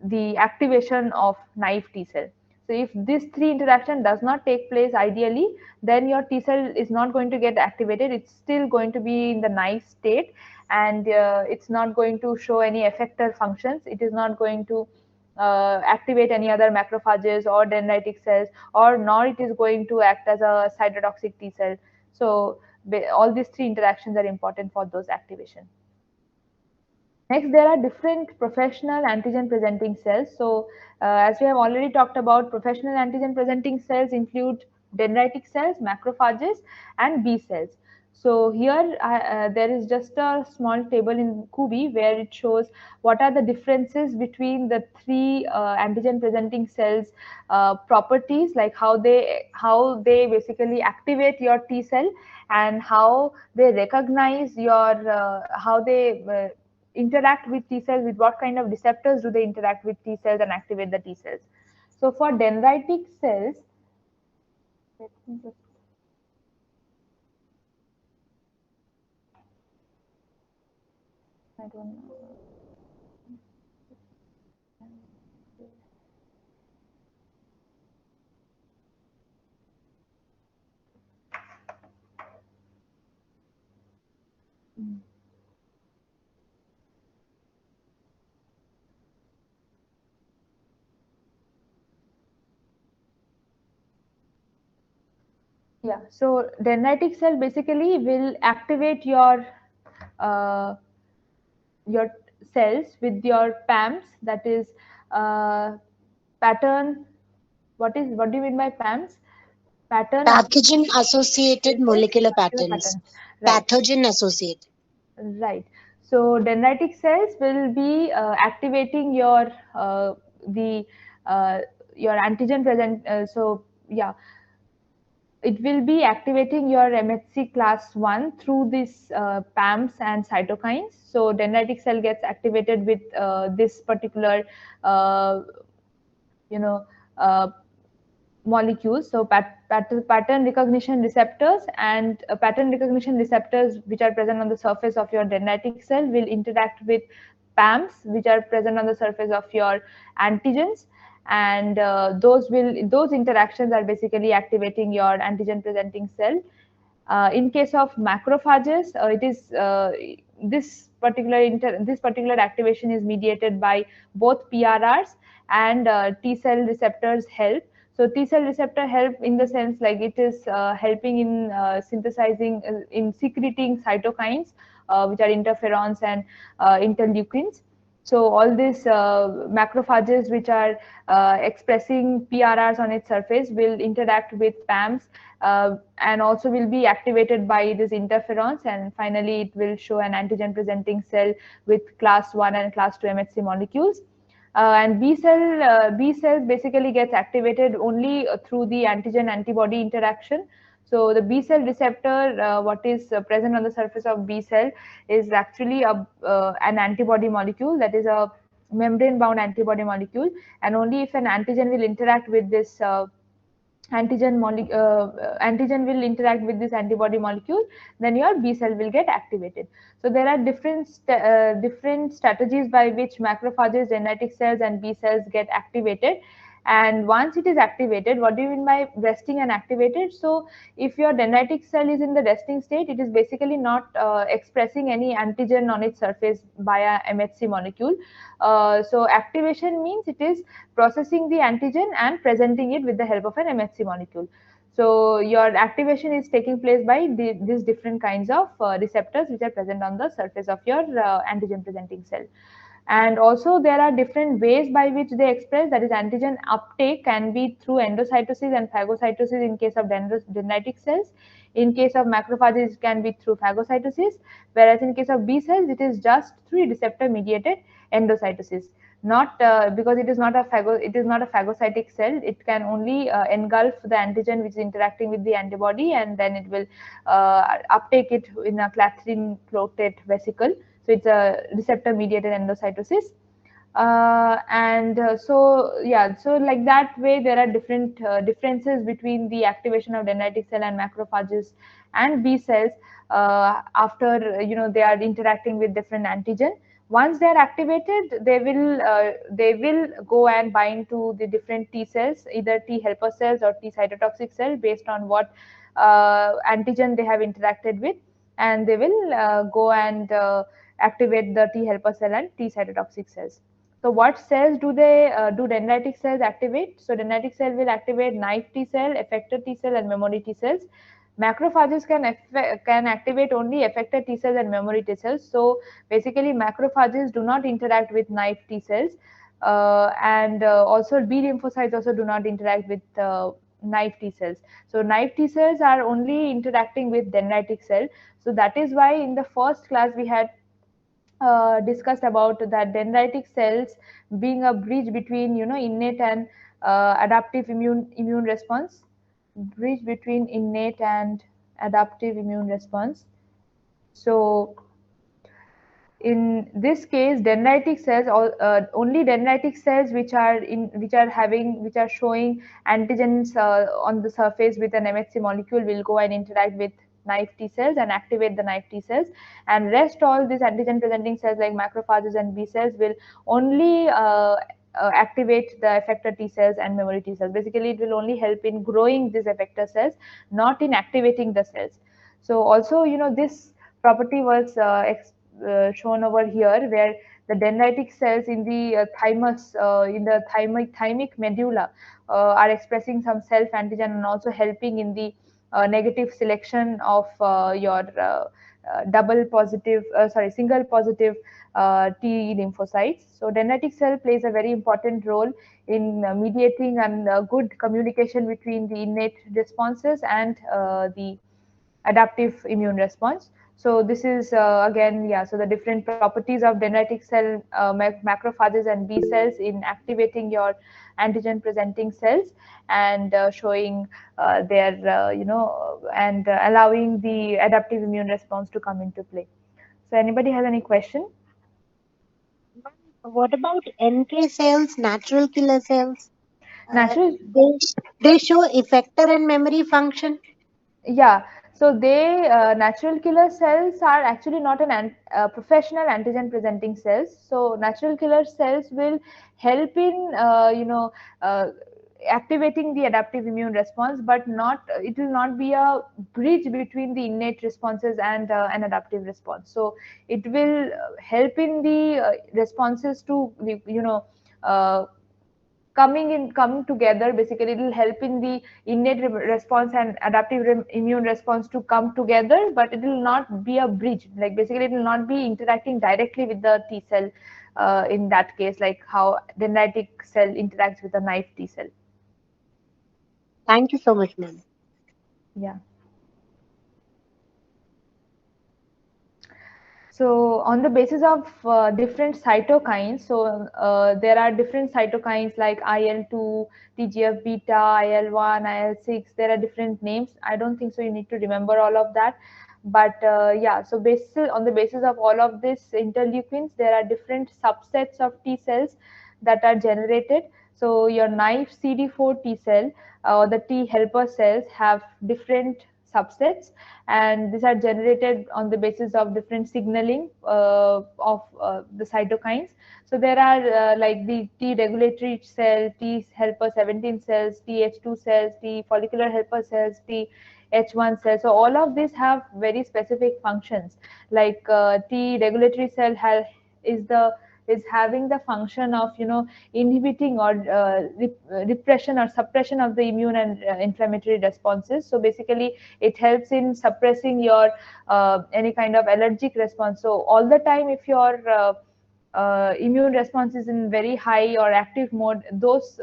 the activation of naive T cell. So if this three interaction does not take place ideally, then your T cell is not going to get activated. It's still going to be in the naive state, and it's not going to show any effector functions. It is not going to activate any other macrophages or dendritic cells, or nor it is going to act as a cytotoxic T cell. So all these three interactions are important for those activation. Next, there are different professional antigen presenting cells. So, as we have already talked about, professional antigen presenting cells include dendritic cells, macrophages, and B cells. So, here there is just a small table in Kubi where it shows what are the differences between the three antigen presenting cells properties, like how they basically activate your T cell, and how they recognize your how they interact with T cells, with what kind of receptors do they interact with T cells and activate the T cells. So for dendritic cells, let me just, I don't know. Yeah, so dendritic cell basically will activate uh, your cells with your PAMs, that is uh, pattern. What do you mean by PAMs? Pattern
Pathogen associated
associated
molecular
molecular
patterns.
patterns. Right.
Pathogen associated.
Right. So dendritic cells will be activating the uh, your antigen present. So yeah, it will be activating your MHC class 1 through these PAMs and cytokines. So dendritic cell gets activated with this particular uh, you know uh, molecules. So pattern recognition receptors, and pattern recognition receptors which are present on the surface of your dendritic cell will interact with PAMs which are present on the surface of your antigens, and those interactions are basically activating your antigen presenting cell. In case of macrophages, it is this particular activation is mediated by both PRRs and T cell receptors help. So T cell receptor help in the sense like it is helping in synthesizing, in secreting cytokines, which are interferons and interleukins. So all these macrophages which are expressing PRRs on its surface will interact with PAMs, and also will be activated by these interferons, and finally it will show an antigen presenting cell with class 1 and class 2 MHC molecules. And B cells basically gets activated only through the antigen antibody interaction. So the B cell receptor, what is present on the surface of B cell, is actually an antibody molecule, that is a membrane bound antibody molecule, and only if an antigen will interact with this antigen will interact with this antibody molecule, then your B cell will get activated. So there are different strategies by which macrophages, dendritic cells, and B cells get activated. And once it is activated, what do you mean by resting and activated? So if your dendritic cell is in the resting state, it is basically not expressing any antigen on its surface via MHC molecule. So activation means it is processing the antigen and presenting it with the help of an MHC molecule. So your activation is taking place by these different kinds of receptors which are present on the surface of your antigen presenting cell. And also there are different ways by which they express, that is antigen uptake can be through endocytosis and phagocytosis in case of dendritic cells. In case of macrophages, it can be through phagocytosis, whereas in case of B cells, it is just through receptor mediated endocytosis. Not because it is not a phagocytic cell. It can only engulf the antigen which is interacting with the antibody, and then it will uptake it in a clathrin coated vesicle. So it's a receptor mediated endocytosis. And so yeah, so like that way there are different differences between the activation of dendritic cell and macrophages and B cells after they are interacting with different antigen. Once they are activated, they will go and bind to the different T cells, either T helper cells or T cytotoxic cell, based on what antigen they have interacted with, and they will go and activate the T helper cell and T cytotoxic cells. So what cells do dendritic cells activate? So dendritic cell will activate naive T cell, effector T cell, and memory T cells. Macrophages can activate only effector T cells and memory T cells. So basically, macrophages do not interact with naive T cells, and also B lymphocytes also do not interact with naive T cells. So naive T cells are only interacting with dendritic cell. So that is why in the first class we had discussed about that dendritic cells being a bridge between innate and adaptive immune response, bridge between innate and adaptive immune response. So in this case, dendritic cells, only dendritic cells which are showing antigens on the surface with an MHC molecule will go and interact with naive T cells and activate the naive T cells, and rest all these antigen presenting cells like macrophages and B cells will only activate the effector T cells and memory T cells. Basically, it will only help in growing these effector cells, not in activating the cells. So also, this property was shown over here, where the dendritic cells in the thymus, in the thymic medulla, are expressing some self antigen and also helping in the negative selection of your single positive T lymphocytes. So dendritic cell plays a very important role in mediating and good communication between the innate responses and the adaptive immune response. So this is again, yeah, so the different properties of dendritic cell, macrophages and B cells in activating your antigen presenting cells, and showing their and allowing the adaptive immune response to come into play. So anybody has any question?
What about NK cells, natural killer cells?
Natural.
They show effector and memory function.
Yeah, so natural killer cells are actually not professional antigen presenting cells. So natural killer cells will help in uh, activating the adaptive immune response, but not it will not be a bridge between the innate responses and an adaptive response. So it will help in the responses to uh, coming together. Basically, it will help in the innate response and adaptive immune response to come together, but it will not be a bridge. Like basically, it will not be interacting directly with the T cell in that case, like how dendritic cell interacts with a naive T cell.
Thank you so much, ma'am.
Yeah. So on the basis of different cytokines, so there are different cytokines like IL-2, TGF beta, IL-1, IL-6. There are different names. I don't think so you need to remember all of that. But yeah, so on the basis of all of these interleukins, there are different subsets of T cells that are generated. So your naive CD4 T cell or the T helper cells have different subsets, and these are generated on the basis of different signaling of the cytokines. So there are like the T regulatory cell, T helper 17 cells, Th2 cells, T follicular helper cells, T H1 cells. So all of these have very specific functions. Like T regulatory cell is the is having the function of inhibiting or repression or suppression of the immune and inflammatory responses. So basically it helps in suppressing your any kind of allergic response. So all the time, if your immune response is in very high or active mode, those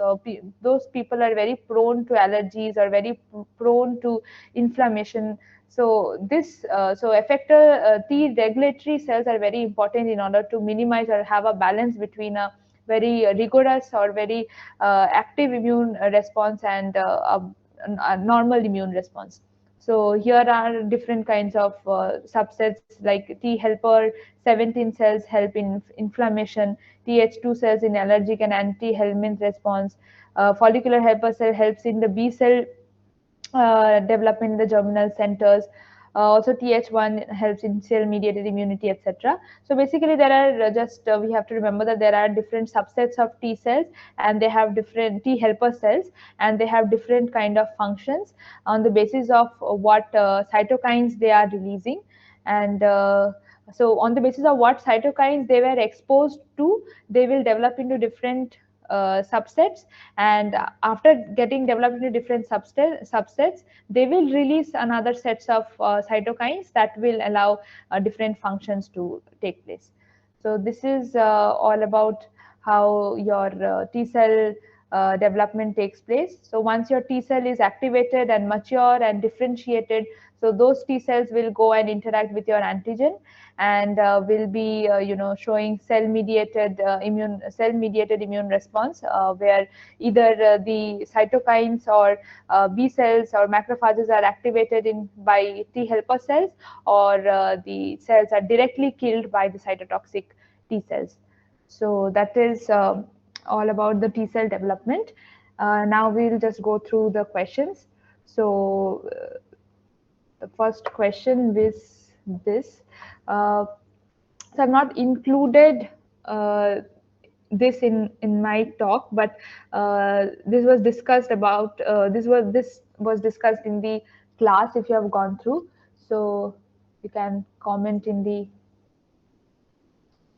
people are very prone to allergies or very prone to inflammation. So effector T regulatory cells are very important in order to minimize or have a balance between a very rigorous or very active immune response and a normal immune response. So here are different kinds of subsets like T helper 17 cells help in inflammation, Th2 cells in allergic and anti-helminth response, follicular helper cell helps in the B cell development in the germinal centers. Also, Th1 helps in cell-mediated immunity, etc. So basically, there are we have to remember that there are different subsets of T cells, and they have different T helper cells, and they have different kind of functions on the basis of what cytokines they are releasing, and so on the basis of what cytokines they were exposed to, they will develop into different subsets, and after getting developed into different subsets, they will release another sets of cytokines that will allow different functions to take place. So this is all about how your T cell development takes place. So once your T cell is activated and mature and differentiated, so those T cells will go and interact with your antigen, and will be showing cell mediated immune response, where either the cytokines or B cells or macrophages are activated by T helper cells, or the cells are directly killed by the cytotoxic T cells. So that is all about the T cell development. Now we'll just go through the questions. So the first question is this. Uh, so I've not included this in my talk, but this was discussed in the class if you have gone through. So you can comment in the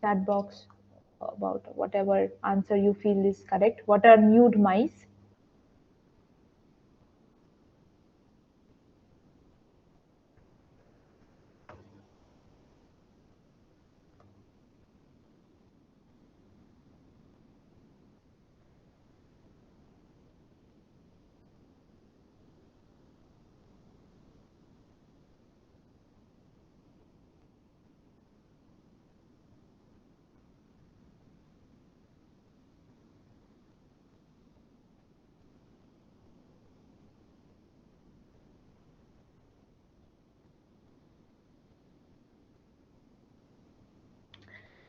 chat box about whatever answer you feel is correct. What are nude mice?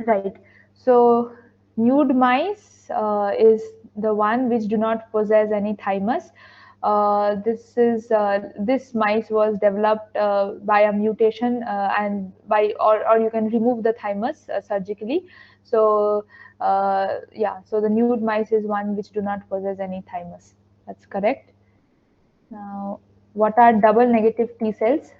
Right. So nude mice is the one which do not possess any thymus. This mice was developed by a mutation, and by or you can remove the thymus surgically. So yeah, so the nude mice is one which do not possess any thymus. That's correct. Now, what are double negative T cells?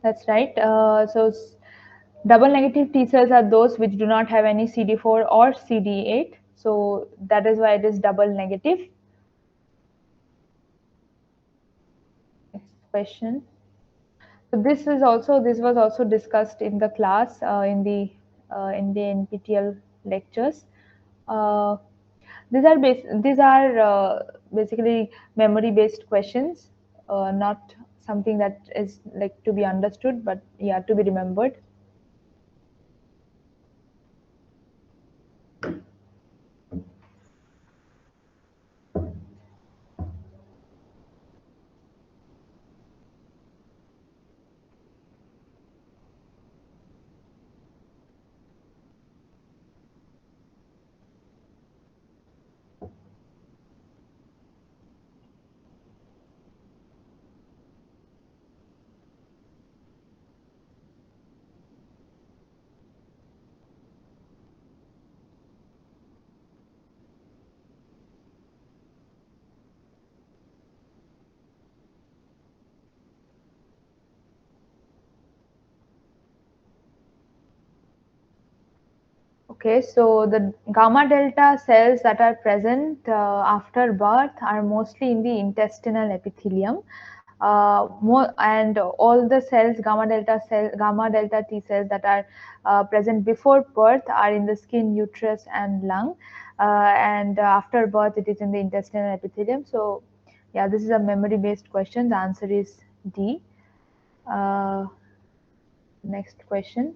That's right. Double negative T cells are those which do not have any CD4 or CD8. So that is why it is double negative. Next question. So this was also discussed in the class in the NPTEL lectures. Uh, these are basically memory based questions, not something that is like to be understood, but yeah, to be remembered. Okay, so the gamma delta cells that are present after birth are mostly in the intestinal epithelium. And all the cells, gamma delta T cells that are present before birth are in the skin, uterus, and lung. And after birth, it is in the intestinal epithelium. So, yeah, this is a memory-based question. The answer is D. Uh, Next question.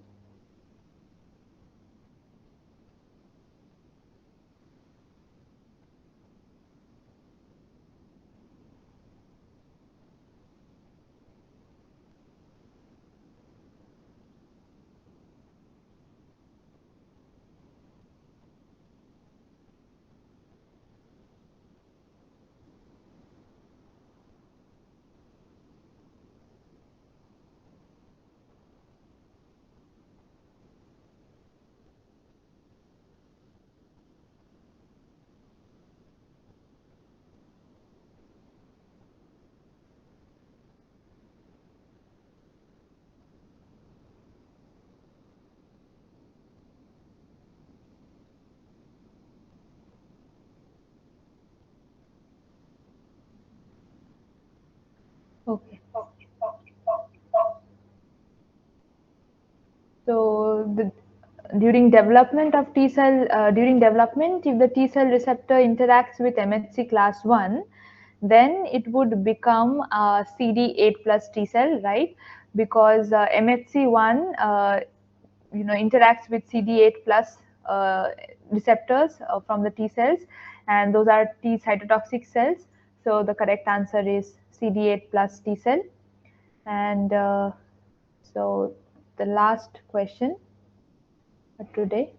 Okay. So during development of T cell, during development, if the T cell receptor interacts with MHC class 1, then it would become a CD8 plus T cell, right? Because MHC1, interacts with CD8 plus receptors from the T cells, and those are T cytotoxic cells. So the correct answer is CD8 plus T cell. And so the last question today.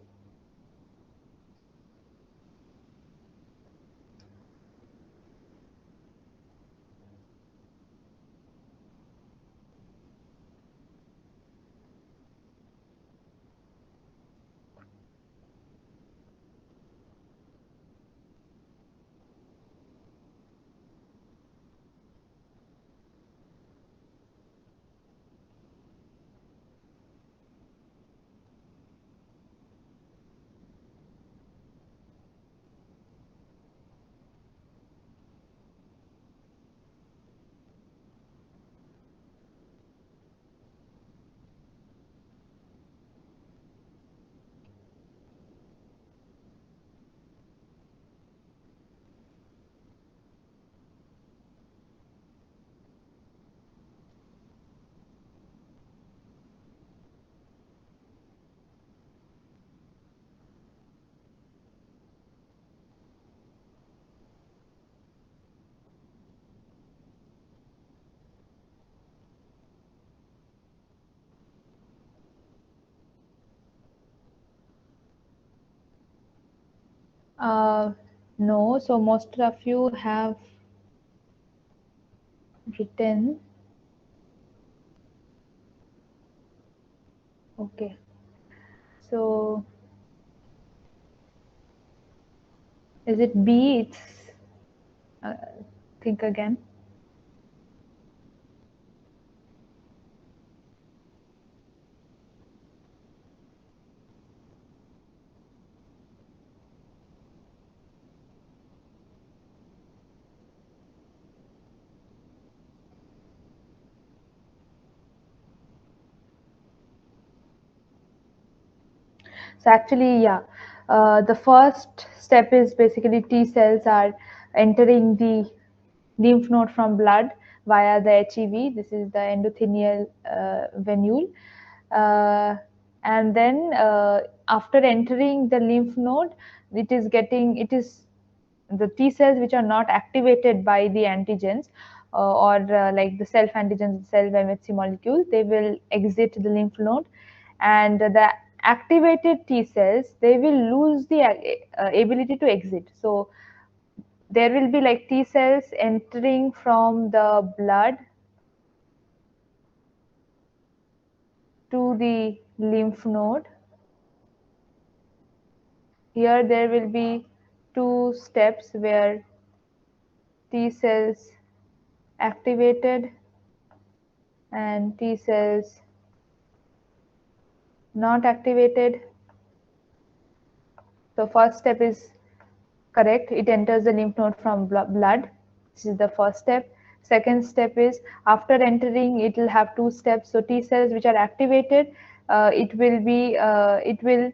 Uh, no, so most of you have written. Okay, so is it B? It's uh, think again. So actually, yeah, the first step is basically T cells are entering the lymph node from blood via the HEV. This is the endothelial venule. Uh, and then after entering the lymph node, it is the T cells which are not activated by the antigens or like the self antigens, self MHC molecule, they will exit the lymph node, and the activated T cells, they will lose the ability to exit. So there will be like T cells entering from the blood to the lymph node. Here there will be two steps where T cells activated and T cells not activated. So first step is correct. It enters the lymph node from blood. This is the first step. Second step is after entering, it will have two steps. So T cells which are activated, it will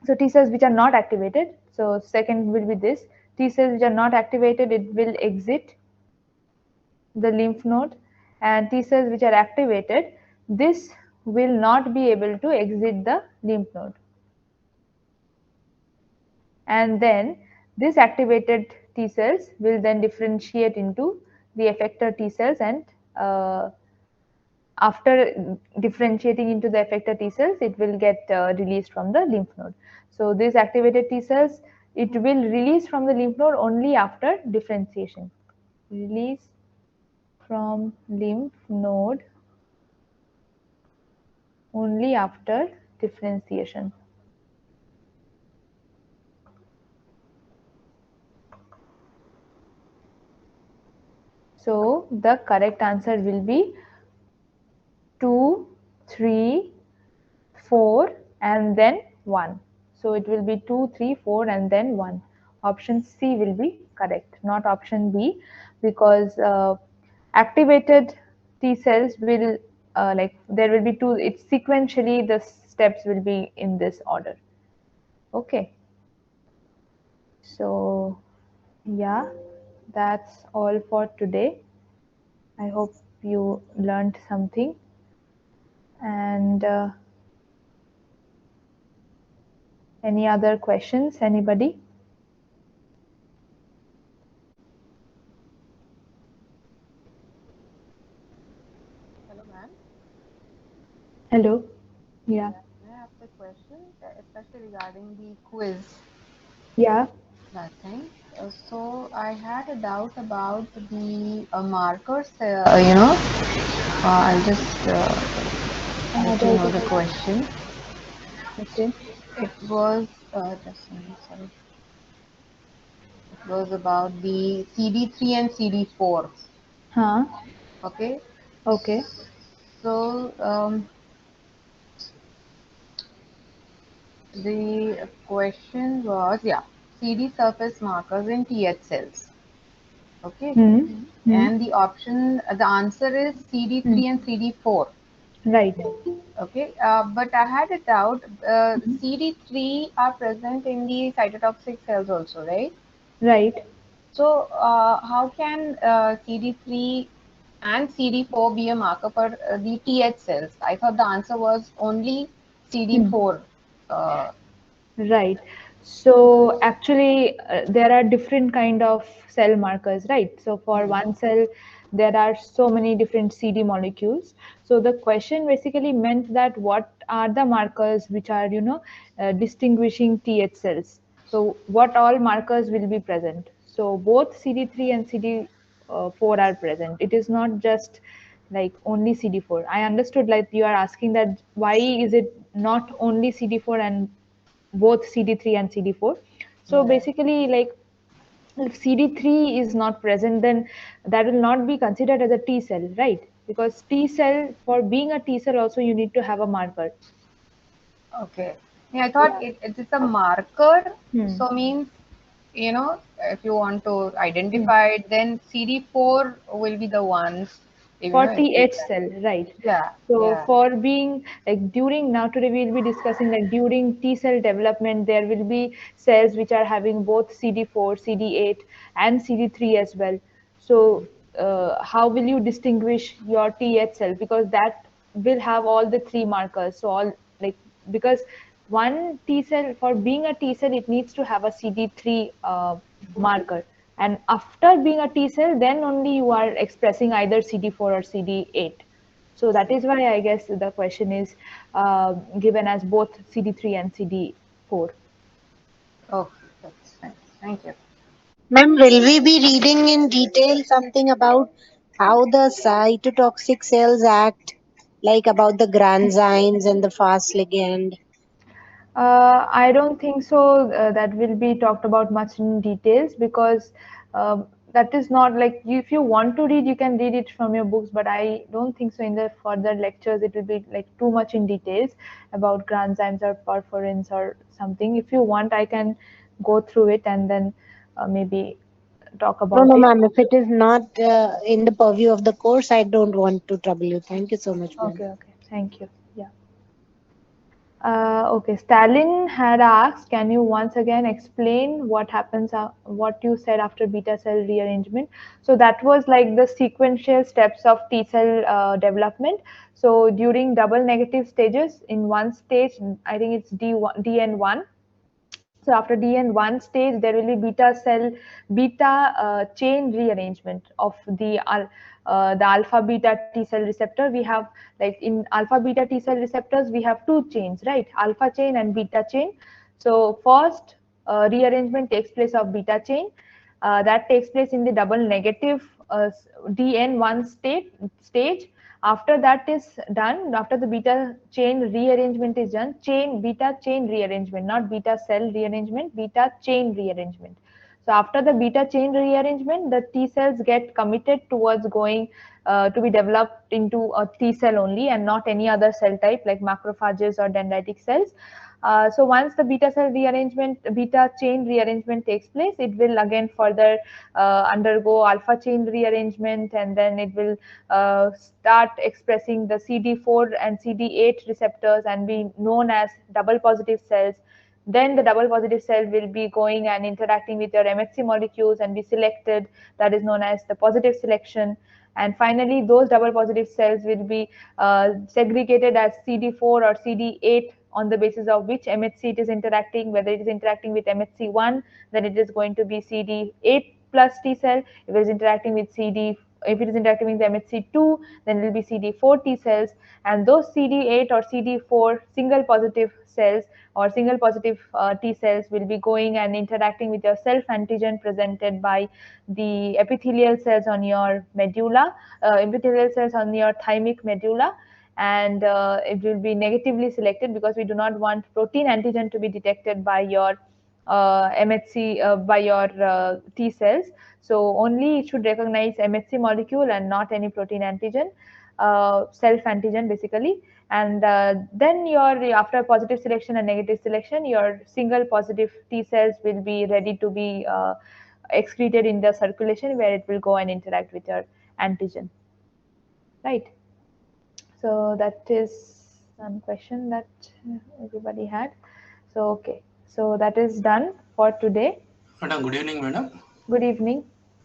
so T cells which are not activated. So second will be this. T cells which are not activated, it will exit the lymph node, and T cells which are activated, this will not be able to exit the lymph node. And then this activated T cells will then differentiate into the effector T cells, and after differentiating into the effector T cells, it will get released from the lymph node. So these activated T cells, it will release from the lymph node only after differentiation. Release from lymph node only after differentiation. So the correct answer will be 2, 3, 4 and then 1. So it will be 2, 3, 4 and then 1. Option C will be correct, not option B, because activated T cells will like there will be two, it's sequentially the steps will be in this order. Okay. So yeah, that's all for today. I hope you learned something, and any other questions, anybody?
Hello, ma'am.
Hello. Yeah.
Yeah, may I ask a question, especially regarding the quiz,
Yeah.
that thing? So I had a doubt about the markers. I'll just let you
There's
know
a
the question.
okay.
It was just a minute, sorry. It was about the CD3 and CD4.
Huh.
Okay.
Okay.
So the question was, yeah, CD surface markers in TH cells. Okay.
Hmm. Hmm.
And the answer is
Hmm.
CD3 and CD4.
Right.
Okay, but I had a doubt. CD3 are present in the cytotoxic cells also, right?
Right.
So, how can CD3 and CD4 be a marker for the TH cells? I thought the answer was only
Hmm.
CD4. Uh,
Right. So actually, there are different kind of cell markers, right? So for
hmm,
one cell, there are so many different CD molecules. So the question basically meant that what are the markers which are, distinguishing TH cells? So what all markers will be present? So both CD3 and CD4 are present. It is not just like only CD4. I understood like you are asking that why is it not only CD4 and both CD3 and CD4. So
yeah.
basically, like if CD3 is not present, then that will not be considered as a T cell, right? Because T cell, for being a T cell, also you need to have a marker.
Okay. Yeah, I thought
Yeah.
it is a marker.
Hmm.
So means, if you want to
Hmm.
identify it, then CD4 will be the ones.
For
Immunoassay.
TH cell, right.
Yeah,
So
yeah.
for being like during now today we'll be discussing like during T cell development there will be cells which are having both CD4, CD8 and CD3 as well. So how will you distinguish your TH cell, because that will have all the three markers. So all like, because one T cell, for being a T cell it needs to have a CD3 marker, and after being a T cell then only you are expressing either CD4 or CD8. So that is why I guess the question is given as both CD3 and CD4.
Okay, that's fine. Thank you.
Ma'am, will we be reading in detail something about how the cytotoxic cells act, like about the granzymes and the fast ligand?
I don't think so. That will be talked about much in details, because that is not like you, if you want to read, you can read it from your books. But I don't think so. In the further lectures, it will be like too much in details about granzymes or perforins or something. If you want, I can go through it and then maybe talk
No,
about
no,
it.
ma'am. If it is not in the purview of the course, I don't want to trouble you. Thank you so much, ma'am.
Okay, okay. Thank you. Yeah. Okay, Stalin had asked, can you once again explain what happens, what you said after beta cell rearrangement? So that was like the sequential steps of T cell development. So during double negative stages, in one stage, I think it's DN1. So after DN1 stage, there will be beta cell, beta chain rearrangement of the alpha beta T cell receptor. We have, like in alpha beta T cell receptors, we have two chains, right? Alpha chain and beta chain. So first rearrangement takes place of beta chain. That takes place in the double negative DN1 stage. After that is done, after the beta chain rearrangement is done, beta chain rearrangement, not beta cell rearrangement, beta chain rearrangement. So after the beta chain rearrangement, the T cells get committed towards going to be developed into a T cell only, and not any other cell type like macrophages or dendritic cells. So once the beta chain rearrangement takes place, it will again further undergo alpha chain rearrangement, and then it will start expressing the CD4 and CD8 receptors and be known as double positive cells. Then the double positive cell will be going and interacting with your MHC molecules and be selected. That is known as the positive selection. And finally, those double positive cells will be segregated as CD4 or CD8 on the basis of which MHC it is interacting. Whether it is interacting with MHC1, then it is going to be CD8 plus T cell. If it is interacting with if it is interacting with MHC2, then it will be CD4 T cells. And those CD8 or CD4 single positive cells or single positive T cells will be going and interacting with your self antigen presented by the epithelial cells on your medulla, epithelial cells on your thymic medulla, and it will be negatively selected because we do not want protein antigen to be detected by your MHC, by your T cells. So only it should recognize MHC molecule and not any protein antigen, self antigen basically. And then after positive selection and negative selection, your single positive T cells will be ready to be excreted in the circulation, where it will go and interact with your antigen, right? So that is one question that everybody had. So okay, so that is done for today.
Madam, good evening, madam.
Good evening.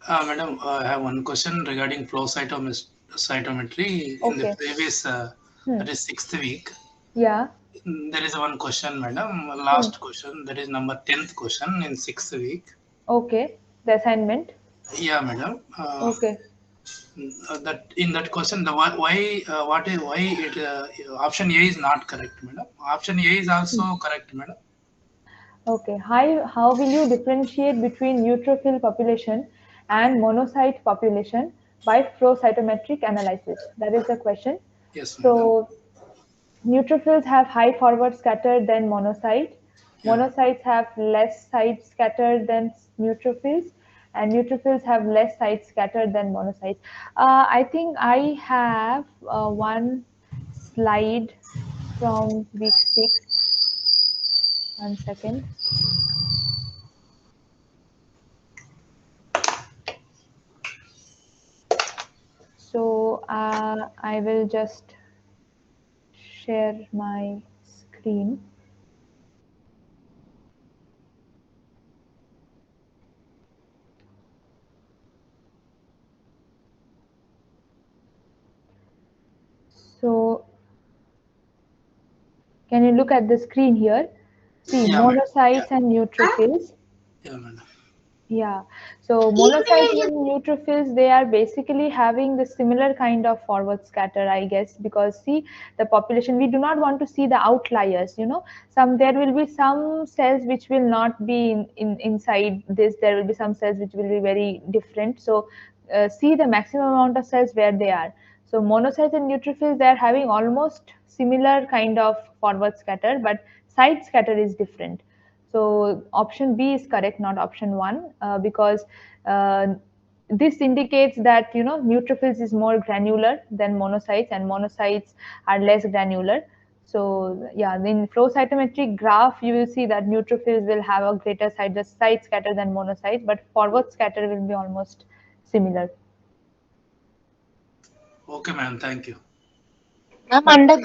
Madam, I have one question regarding flow cytometry. In the
Okay.
previous,
Hmm.
that is sixth week,
Yeah.
there is one question, madam.
Hmm.
Last question, that is number 10th question in sixth week.
Okay. The assignment.
Yeah, madam.
Okay.
That in that question, the why it option A is not correct, madam. Option A is
Hmm.
also correct, madam.
Okay. How will you differentiate between neutrophil population and monocyte population by flow cytometric analysis? That is the question.
Yes, madam.
So neutrophils have high forward scatter than monocyte.
Yeah.
Monocytes have less side scatter than neutrophils, and neutrophils have less side scatter than monocytes. I think I have one slide from week 6. One second. So I will just share my screen. So can you look at the screen here? See
Yeah, madam. Yeah,
monocytes and neutrophils.
yeah, madam.
Yeah, so monocytes and neutrophils, they are basically having the similar kind of forward scatter, I guess, because see the population, we do not want to see the outliers, some there will be some cells which will not be inside this, there will be some cells which will be very different. So see the maximum amount of cells where they are. So monocytes and neutrophils, they are having almost similar kind of forward scatter, but side scatter is different. So option B is correct, not option one, because this indicates that neutrophils is more granular than monocytes, and monocytes are less granular. So yeah, in flow cytometric graph, you will see that neutrophils will have a greater side scatter than monocytes, but forward scatter will be almost similar.
Okay, ma'am. Thank you.
I'm
Okay.
under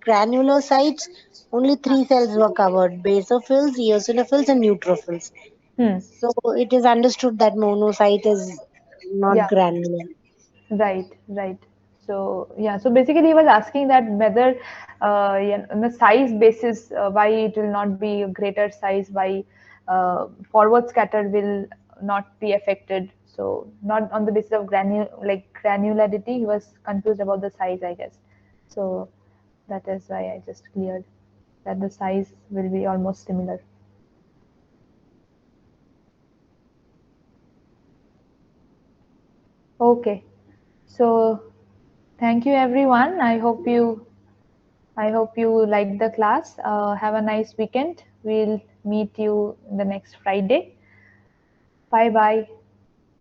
granulocytes. Only three cells were covered: basophils, eosinophils, and neutrophils.
Hmm.
So it is understood that monocyte is not
Yeah.
granular.
Right, right. So yeah, so basically he was asking that whether on the size basis why it will not be a greater size, why forward scatter will not be affected. So not on the basis of granularity, he was confused about the size, I guess. So that is why I just cleared that the size will be almost similar. Okay. So thank you everyone. I hope you liked the class. Have a nice weekend. We'll meet you the next Friday. Bye bye.